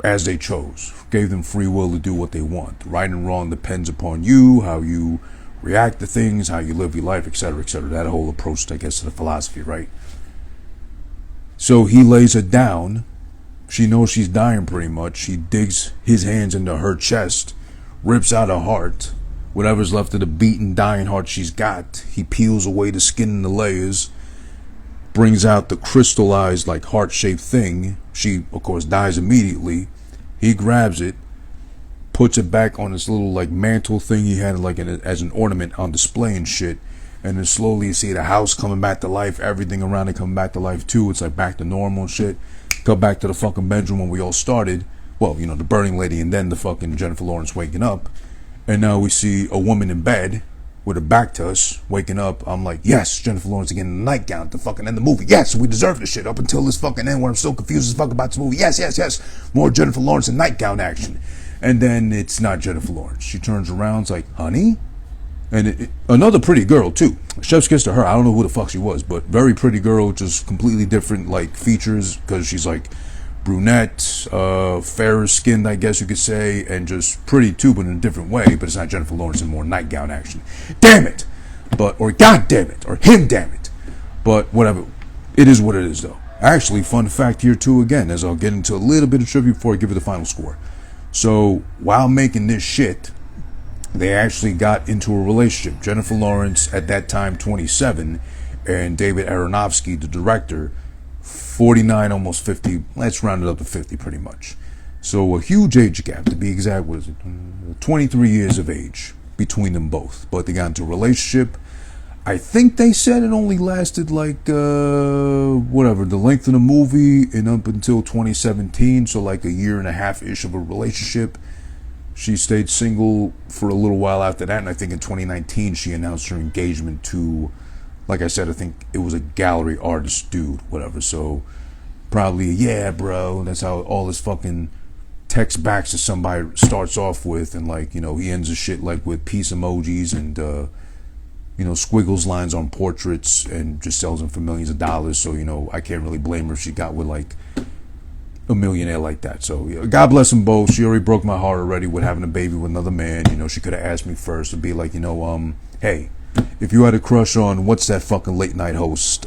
as they chose. Gave them free will to do what they want. Right and wrong depends upon you, how you react to things, how you live your life, etc., etc. That whole approach, I guess, to the philosophy, right? So he lays her down. She knows she's dying pretty much. He digs his hands into her chest, rips out her heart. Whatever's left of the beaten, dying heart she's got, he peels away the skin and the layers, brings out the crystallized, like, heart-shaped thing. She, of course, dies immediately. He grabs it, puts it back on this little, like, mantle thing he had, like, as an ornament on display and shit. And then slowly you see the house coming back to life, everything around it coming back to life, too. It's, like, back to normal and shit. Cut back to the fucking bedroom when we all started. Well, you know, the burning lady and then the fucking Jennifer Lawrence waking up. And now we see a woman in bed with her back to us, waking up. I'm like, yes, Jennifer Lawrence again in a nightgown to fucking end the movie. Yes, we deserve this shit up until this fucking end where I'm so confused as fuck about this movie. Yes, yes, yes. More Jennifer Lawrence and nightgown action. And then it's not Jennifer Lawrence. She turns around, it's like, honey? And another pretty girl, too. Chef's kiss to her. I don't know who the fuck she was, but very pretty girl, just completely different, like, features, because she's, like, brunette, fairer skinned, I guess you could say, and just pretty too, but in a different way. But it's not Jennifer Lawrence and more nightgown action. Damn it! Or God damn it, or him damn it. But whatever. It is what it is, though. Actually, fun fact here too, again, as I'll get into a little bit of trivia before I give it the final score. So, while making this shit, they actually got into a relationship. Jennifer Lawrence, at that time 27, and Darren Aronofsky, the director, 49, almost 50. Let's round it up to 50 pretty much. So a huge age gap, to be exact, what is it? 23 years of age between them both. But they got into a relationship. I think they said it only lasted like, whatever, the length of the movie and up until 2017. So like a year and a half-ish of a relationship. She stayed single for a little while after that. And I think in 2019 she announced her engagement to, like I said, I think it was a gallery artist dude, whatever. So probably, yeah, bro. That's how all this fucking text backs to somebody starts off with. And like, you know, he ends the shit like with peace emojis and squiggles lines on portraits and just sells them for millions of dollars. So, I can't really blame her if she got with like a millionaire like that. So God bless them both. She already broke my heart already with having a baby with another man. She could have asked me first to be like, hey, if you had a crush on what's that fucking late night host?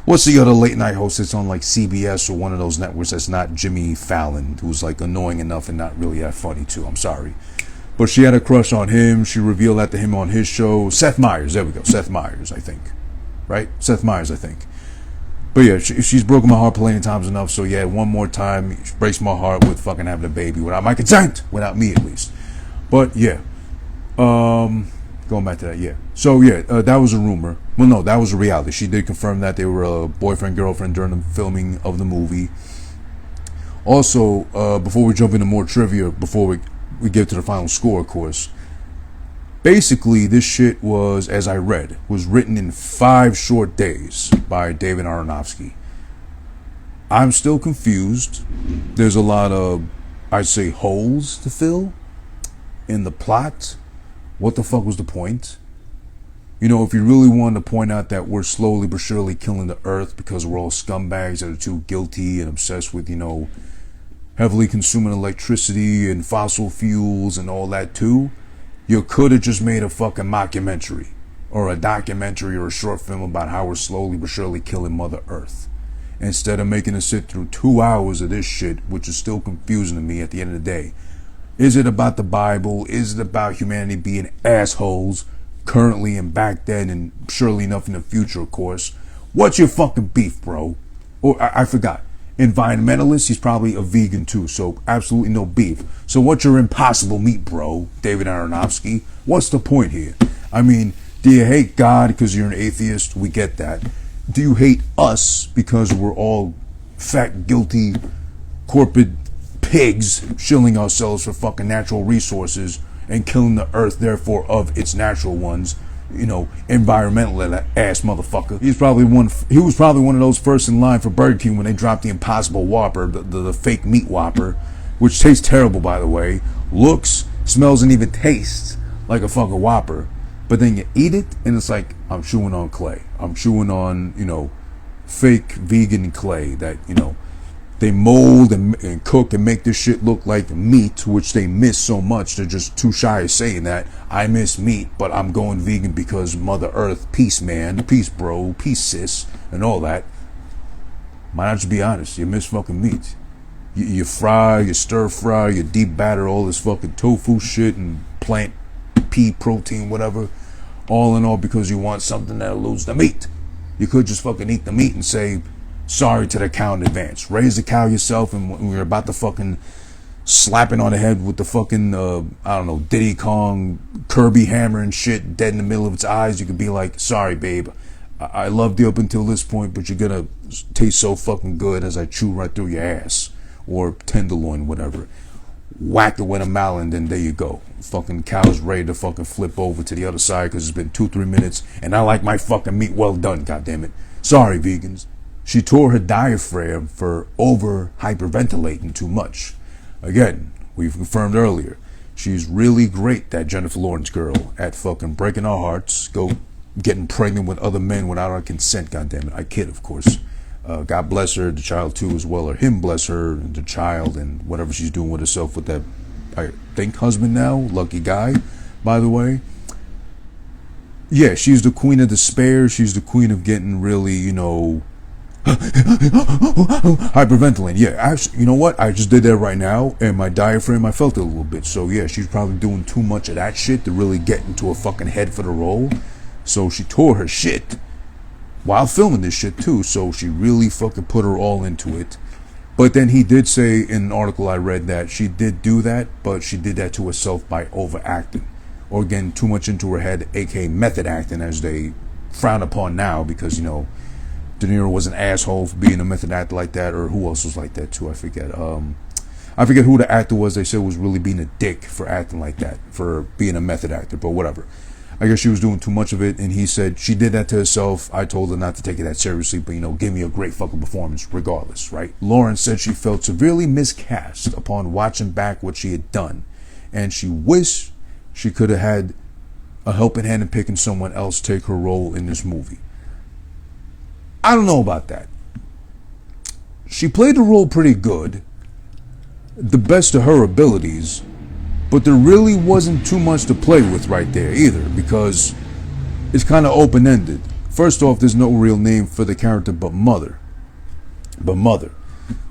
What's the other late night host that's on like CBS or one of those networks that's not Jimmy Fallon, who's like annoying enough and not really that funny too? I'm sorry. But she had a crush on him. She revealed that to him on his show. Seth Meyers. There we go. Seth Meyers, I think. Right? Seth Meyers, I think. But yeah, she's broken my heart plenty of times enough. So yeah, one more time, she breaks my heart with fucking having a baby without my consent. Without me, at least. But yeah. Going back to that, yeah. So yeah, that was a rumor. Well, no, that was a reality. She did confirm that they were a boyfriend, girlfriend during the filming of the movie. Also, before we jump into more trivia, before we get to the final score, of course. Basically, this shit was, as I read, was written in 5 short days by Darren Aronofsky. I'm still confused. There's a lot of, I'd say, holes to fill in the plot. What the fuck was the point? If you really wanted to point out that we're slowly but surely killing the earth because we're all scumbags that are too guilty and obsessed with, heavily consuming electricity and fossil fuels and all that too, you could have just made a fucking mockumentary or a documentary or a short film about how we're slowly but surely killing Mother Earth. Instead of making us sit through 2 hours of this shit, which is still confusing to me at the end of the day. Is it about the Bible? Is it about humanity being assholes currently and back then and surely enough in the future, of course? What's your fucking beef, bro? Or I forgot. Environmentalist, he's probably a vegan too, so absolutely no beef. So what's your impossible meat, bro, Darren Aronofsky? What's the point here? I mean, do you hate God because you're an atheist? We get that. Do you hate us because we're all fat, guilty, corporate pigs shilling ourselves for fucking natural resources and killing the earth, therefore, of its natural ones? Environmental ass motherfucker. He was probably one of those first in line for Burger King when they dropped the Impossible Whopper, the fake meat Whopper, which tastes terrible, by the way. Looks, smells, and even tastes like a fucking Whopper. But then you eat it, and it's like, I'm chewing on clay. I'm chewing on, fake vegan clay that, they mold and cook and make this shit look like meat, which they miss so much. They're just too shy of saying that. I miss meat, but I'm going vegan because Mother Earth, peace, man, peace, bro, peace, sis, and all that. Why not just be honest? You miss fucking meat. You fry, you stir fry, you deep batter all this fucking tofu shit and plant pea protein, whatever. All in all, because you want something that'll lose the meat. You could just fucking eat the meat and say sorry to the cow in advance. Raise the cow yourself, and when you're about to fucking slapping on the head with the fucking, Diddy Kong, Kirby hammer and shit dead in the middle of its eyes, you could be like, sorry, babe. I loved you up until this point, but you're gonna taste so fucking good as I chew right through your ass. Or tenderloin, whatever. Whack it with a mallet, and then there you go. Fucking cow's ready to fucking flip over to the other side because it's been 2-3 minutes, and I like my fucking meat well done, goddammit. Sorry, vegans. She tore her diaphragm for over hyperventilating too much. Again, we've confirmed earlier, she's really great, that Jennifer Lawrence girl, at fucking breaking our hearts, getting pregnant with other men without our consent, goddammit. I kid, of course. God bless her, the child too as well, or him bless her, and the child, and whatever she's doing with herself with that, I think, husband now, lucky guy, by the way. Yeah, she's the queen of despair. She's the queen of getting really, hyperventilating. Yeah, actually, you know what? I just did that right now, and my diaphragm, I felt it a little bit. So yeah, she's probably doing too much of that shit to really get into a fucking head for the role. So she tore her shit while filming this shit too. So she really fucking put her all into it. But then he did say in an article I read that she did do that, but she did that to herself by overacting, or getting too much into her head, aka method acting, as they frown upon now, because De Niro was an asshole for being a method actor like that, or who else was like that too, I forget. I forget who the actor was they said was really being a dick for acting like that, for being a method actor, but whatever. I guess she was doing too much of it, and he said she did that to herself. I told her not to take it that seriously, but give me a great fucking performance regardless, right? Lawrence said she felt severely miscast upon watching back what she had done, and she wished she could have had a helping hand in picking someone else take her role in this movie. I don't know about that. She played the role pretty good, the best of her abilities, but there really wasn't too much to play with right there either, because it's kind of open-ended. First off, there's no real name for the character but Mother.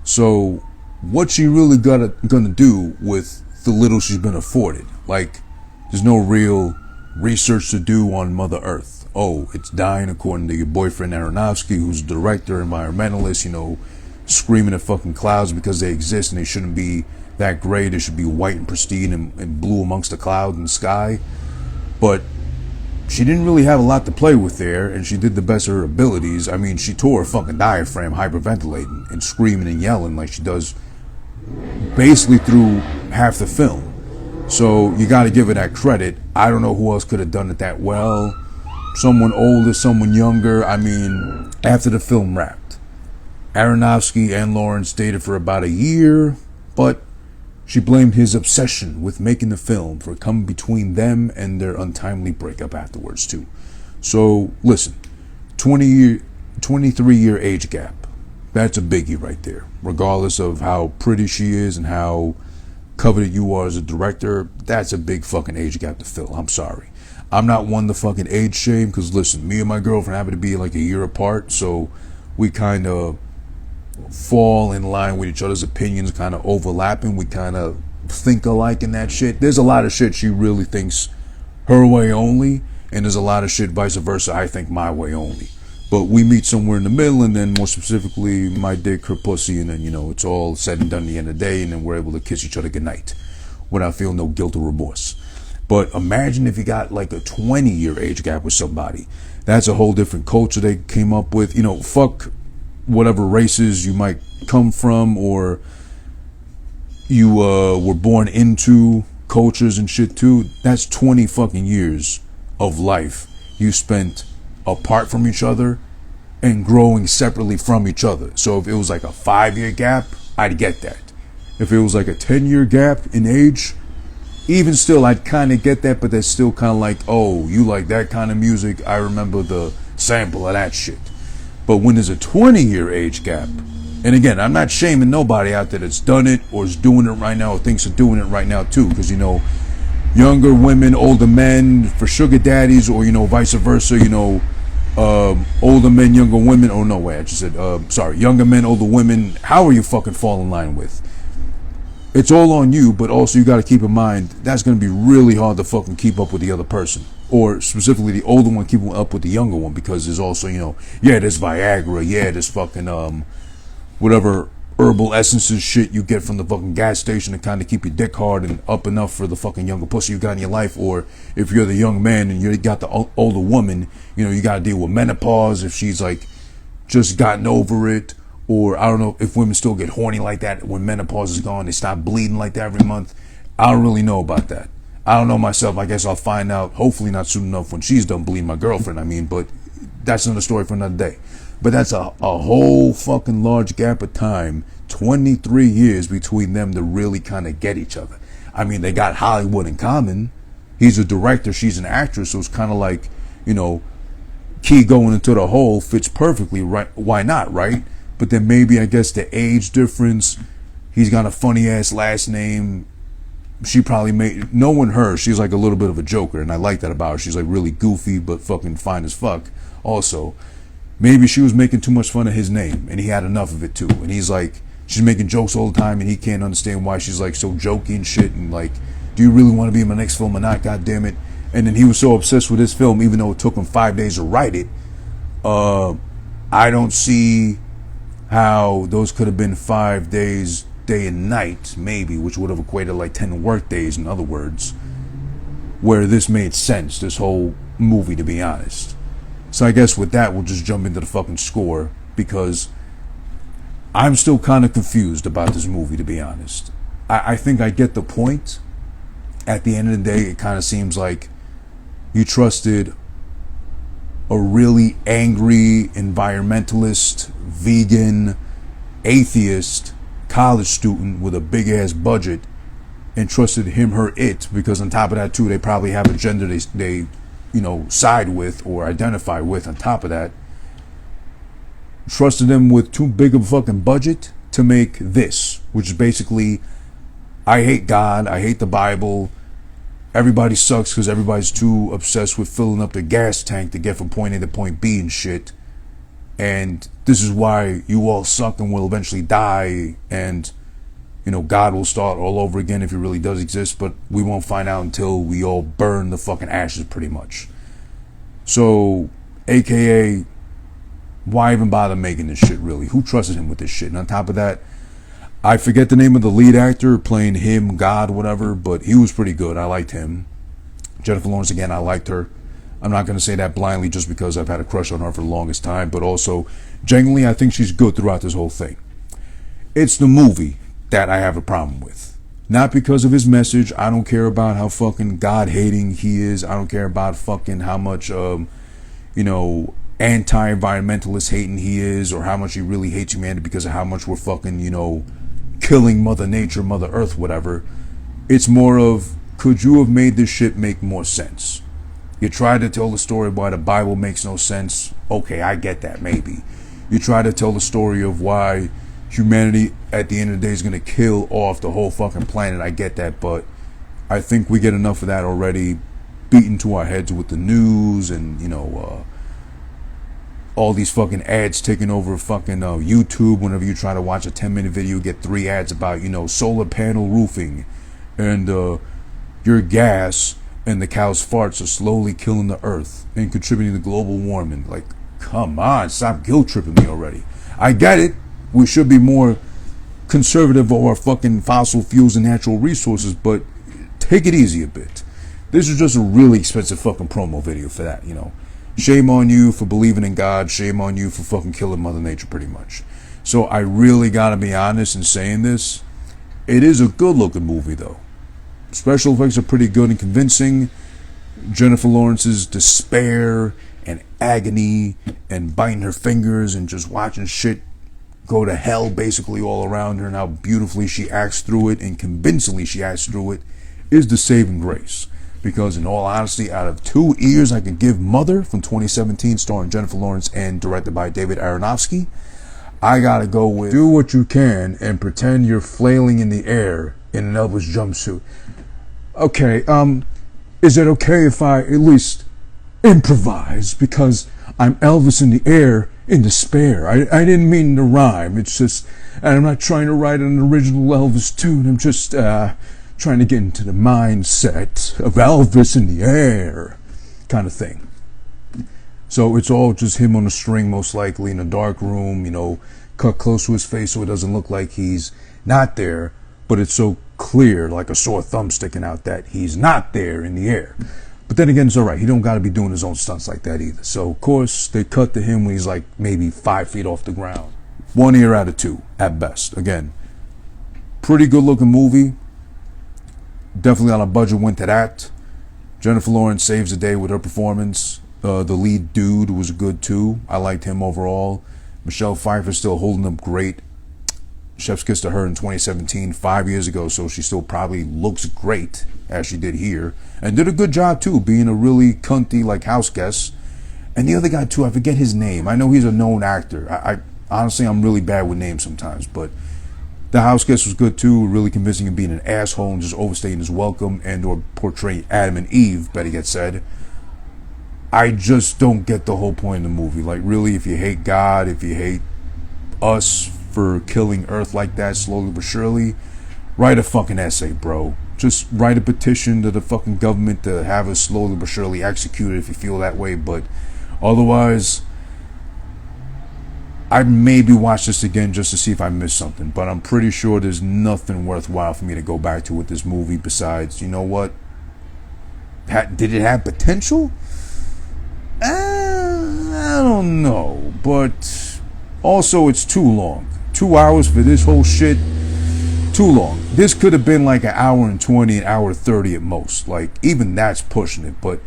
So what's she really gonna do with the little she's been afforded? Like, there's no real research to do on Mother Earth. Oh, it's dying according to your boyfriend Aronofsky, who's a director, environmentalist, screaming at fucking clouds because they exist and they shouldn't be that gray. They should be white and pristine and blue amongst the clouds and sky. But she didn't really have a lot to play with there, and she did the best of her abilities. I mean, she tore her fucking diaphragm hyperventilating and screaming and yelling like she does basically through half the film. So you got to give her that credit. I don't know who else could have done it that well. Someone older, someone younger. I mean, after the film wrapped, Aronofsky and Lawrence dated for about a year, but she blamed his obsession with making the film for coming between them and their untimely breakup afterwards too. So listen, 23-year age gap. That's a biggie right there. Regardless of how pretty she is and how coveted you are as a director, that's a big fucking age gap to fill. I'm sorry. I'm not one to fucking age shame, because listen, me and my girlfriend happen to be like a year apart, so we kind of fall in line with each other's opinions, kind of overlapping. We kind of think alike in that shit. There's a lot of shit she really thinks her way only, and there's a lot of shit vice versa I think my way only. But we meet somewhere in the middle, and then more specifically, my dick, her pussy, and then, it's all said and done at the end of the day, and then we're able to kiss each other goodnight without feeling no guilt or remorse. But imagine if you got like a 20-year age gap with somebody. That's a whole different culture they came up with. Fuck whatever races you might come from, or you were born into cultures and shit too. That's 20 fucking years of life you spent apart from each other and growing separately from each other. So if it was like a 5-year gap, I'd get that. If it was like a 10-year gap in age, even still, I'd kind of get that, but that's still kind of like, oh, you like that kind of music? I remember the sample of that shit. But when there's a 20-year age gap, and again, I'm not shaming nobody out there that's done it or is doing it right now or thinks of doing it right now too, because, younger women, older men for sugar daddies, or, vice versa, older men, younger women, oh no way, I just said, younger men, older women, how are you fucking fall in line with? It's all on you, but also you got to keep in mind, that's going to be really hard to fucking keep up with the other person. Or specifically the older one keeping up with the younger one, because there's also, there's Viagra, there's fucking, whatever herbal essences shit you get from the fucking gas station to kind of keep your dick hard and up enough for the fucking younger pussy you got in your life. Or if you're the young man and you got the older woman, you got to deal with menopause if she's like just gotten over it. Or I don't know if women still get horny like that when menopause is gone. They stop bleeding like that every month. I don't really know about that. I don't know myself. I guess I'll find out, hopefully not soon enough, when she's done bleeding, my girlfriend, but that's another story for another day. But that's a whole fucking large gap of time, 23 years between them to really kind of get each other. They got Hollywood in common. He's a director, she's an actress, so it's kind of like, key going into the hole fits perfectly, right? Why not, right? But then maybe, I guess, the age difference, he's got a funny ass last name. She probably knowing her, she's like a little bit of a joker, and I like that about her. She's like really goofy, but fucking fine as fuck. Also, maybe she was making too much fun of his name, and he had enough of it too. And he's like, she's making jokes all the time, and he can't understand why she's like so jokey and shit. And like, do you really want to be in my next film or not? God damn it! And then he was so obsessed with this film, even though it took him 5 days to write it. I don't see how those could have been 5 days, day and night, maybe, which would have equated like 10 work days, in other words, where this made sense, this whole movie, to be honest. So I guess with that, we'll just jump into the fucking score, because I'm still kind of confused about this movie, to be honest. I think I get the point. At the end of the day, it kind of seems like you trusted a really angry environmentalist, vegan, atheist college student with a big ass budget, and trusted him, her, it, because on top of that too, they probably have a gender they side with or identify with on top of that, trusted them with too big of a fucking budget to make this, which is basically, I hate God, I hate the Bible, everybody sucks because everybody's too obsessed with filling up their gas tank to get from point A to point B and shit, and this is why you all suck and will eventually die, and God will start all over again if he really does exist, but we won't find out until we all burn the fucking ashes pretty much. So, aka, why even bother making this shit really? Who trusted him with this shit? And on top of that, I forget the name of the lead actor playing him, God, whatever, but he was pretty good. I liked him. Jennifer Lawrence, again, I liked her. I'm not going to say that blindly just because I've had a crush on her for the longest time, but also, genuinely, I think she's good throughout this whole thing. It's the movie that I have a problem with. Not because of his message. I don't care about how fucking God-hating he is. I don't care about fucking how much, anti-environmentalist hating he is, or how much he really hates humanity because of how much we're fucking, killing Mother Nature, Mother Earth, whatever. It's more of, could you have made this shit make more sense? You try to tell the story why the Bible makes no sense. Okay, I get that, maybe. You try to tell the story of why humanity at the end of the day is going to kill off the whole fucking planet. I get that, but I think we get enough of that already beaten to our heads with the news and, all these fucking ads taking over fucking YouTube. Whenever you try to watch a 10-minute video, you get 3 ads about, solar panel roofing and your gas and the cow's farts are slowly killing the earth and contributing to global warming. Like, come on, stop guilt tripping me already. I get it. We should be more conservative of our fucking fossil fuels and natural resources, but take it easy a bit. This is just a really expensive fucking promo video for that, Shame on you for believing in God. Shame on you for fucking killing Mother Nature, pretty much. So I really gotta be honest in saying this. It is a good-looking movie, though. Special effects are pretty good and convincing. Jennifer Lawrence's despair and agony and biting her fingers and just watching shit go to hell basically all around her, and how beautifully she acts through it and convincingly she acts through it, is the saving grace. Because in all honesty, out of 2 years I could give Mother from 2017, starring Jennifer Lawrence and directed by Darren Aronofsky, I gotta go with Do What You Can and Pretend You're Flailing in the Air in an Elvis jumpsuit. Okay, is it okay if I at least improvise? Because I'm Elvis in the air in despair. I didn't mean to rhyme. It's just, and I'm not trying to write an original Elvis tune. I'm just trying to get into the mindset of Elvis in the air kind of thing. So it's all just him on a string, most likely in a dark room, cut close to his face so it doesn't look like he's not there, but it's so clear, like a sore thumb sticking out, that he's not there in the air. But then again, it's all right. He don't got to be doing his own stunts like that either. So, of course, they cut to him when he's like maybe 5 feet off the ground. 1 ear out of 2, at best. Again, pretty good-looking movie. Definitely on a budget went to that. Jennifer Lawrence saves the day with her performance. The lead dude was good, too. I liked him overall. Michelle Pfeiffer still holding up great. Chef's kiss to her in 2017, 5 years ago, so she still probably looks great as she did here, and did a good job too, being a really cunty like house guest. And the other guy too, I forget his name. I know he's a known actor. I honestly, I'm really bad with names sometimes, but the house guest was good too, really convincing him being an asshole and just overstaying his welcome and or portraying Adam and Eve, better get said. I just don't get the whole point of the movie. Like, really, if you hate God, if you hate us for killing Earth like that slowly but surely, write a fucking essay, bro. Just write a petition to the fucking government to have us slowly but surely executed if you feel that way. But otherwise, I'd maybe watch this again just to see if I missed something. But I'm pretty sure there's nothing worthwhile for me to go back to with this movie besides, you know what? Did it have potential? I don't know. But also, it's too long. 2 hours for this whole shit, too long. This could have been like 1 hour and 20, 1 hour 30 at most. Like, even that's pushing it. But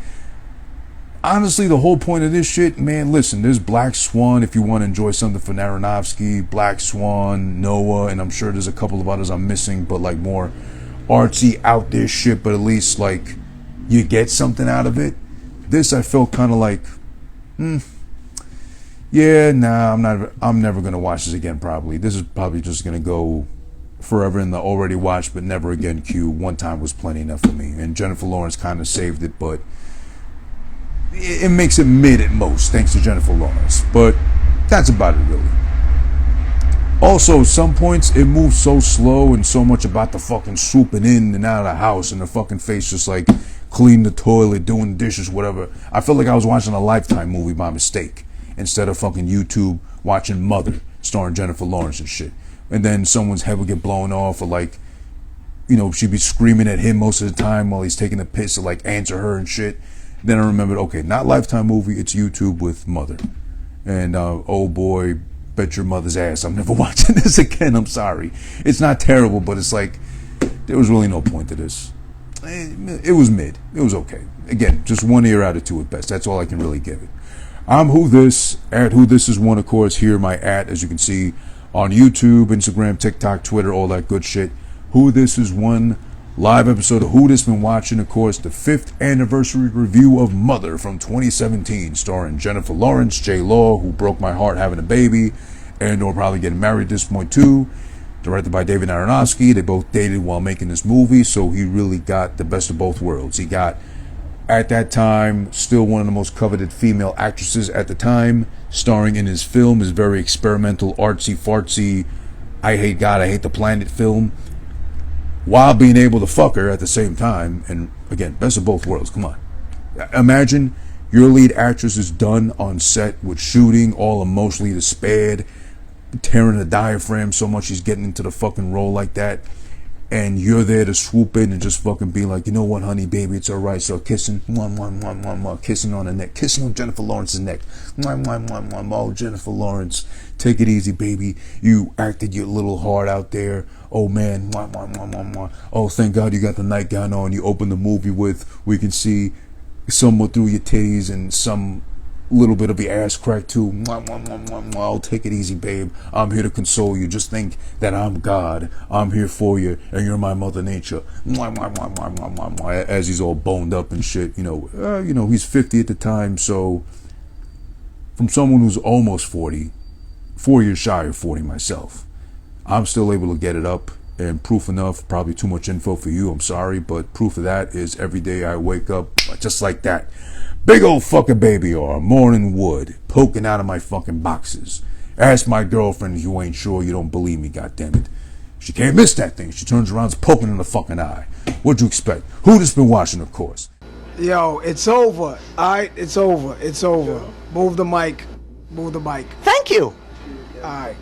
honestly, the whole point of this shit, man, listen, there's Black Swan if you want to enjoy something from Aronofsky, Black Swan, Noah, and I'm sure there's a couple of others I'm missing, but like more artsy, out there shit, but at least like you get something out of it. This I felt kind of like, yeah, nah, I'm never gonna watch this again. Probably this is probably just gonna go forever in the already watched but never again queue. One time was plenty enough for me, and Jennifer Lawrence kind of saved it, but it makes it mid at most, thanks to Jennifer Lawrence. But that's about it, really. Also, some points it moves so slow and so much about the fucking swooping in and out of the house and the fucking face just like cleaning the toilet, doing dishes, whatever. I felt like I was watching a Lifetime movie by mistake instead of fucking YouTube watching Mother starring Jennifer Lawrence and shit. And then someone's head would get blown off, or like, you know, she'd be screaming at him most of the time while he's taking a piss to like answer her and shit. Then I remembered, okay, not Lifetime movie, it's YouTube with Mother. And oh boy, bet your mother's ass I'm never watching this again. I'm sorry. It's not terrible, but it's like there was really no point to this. It was mid. It was okay. Again, just 1 ear out of 2 at best. That's all I can really give it. I'm Who This, at Who This Is One, of course. Here my at, as you can see, on YouTube, Instagram, TikTok, Twitter, all that good shit. Who This Is One live episode of Who This Been Watching, of course, the 5th anniversary review of Mother from 2017, starring Jennifer Lawrence, J. Law, who broke my heart having a baby, and or probably getting married at this point too. Directed by Darren Aronofsky. They both dated while making this movie, so he really got the best of both worlds. He got, at that time, still one of the most coveted female actresses at the time, starring in his film, his very experimental, artsy-fartsy, I hate God, I hate the planet film, while being able to fuck her at the same time. And again, best of both worlds. Come on. Imagine your lead actress is done on set with shooting, all emotionally despaired, tearing the diaphragm so much she's getting into the fucking role like that, and you're there to swoop in and just fucking be like, you know what, honey, baby, it's alright. So kissing, kissing on the neck, kissing on Jennifer Lawrence's neck, oh, Jennifer Lawrence, take it easy, baby, you acted your little heart out there, oh man, oh, thank God you got the nightgown on you open the movie with, we can see somewhat through your titties and some little bit of your ass crack too. Oh, take it easy, babe. I'm here to console you. Just think that I'm God. I'm here for you, and you're my mother nature. As he's all boned up and shit. You know, he's 50 at the time, so from someone who's almost 40, 4 years shy of 40 myself, I'm still able to get it up. And proof enough, probably too much info for you, I'm sorry, but proof of that is every day I wake up just like that. Big old fucking baby or morning wood poking out of my fucking boxes. Ask my girlfriend if you ain't sure, you don't believe me, goddammit. She can't miss that thing. She turns around, it's poking in the fucking eye. What'd you expect? Who just been watching, of course? Yo, it's over. Alright, it's over. It's over. Move the mic. Move the mic. Thank you. Alright.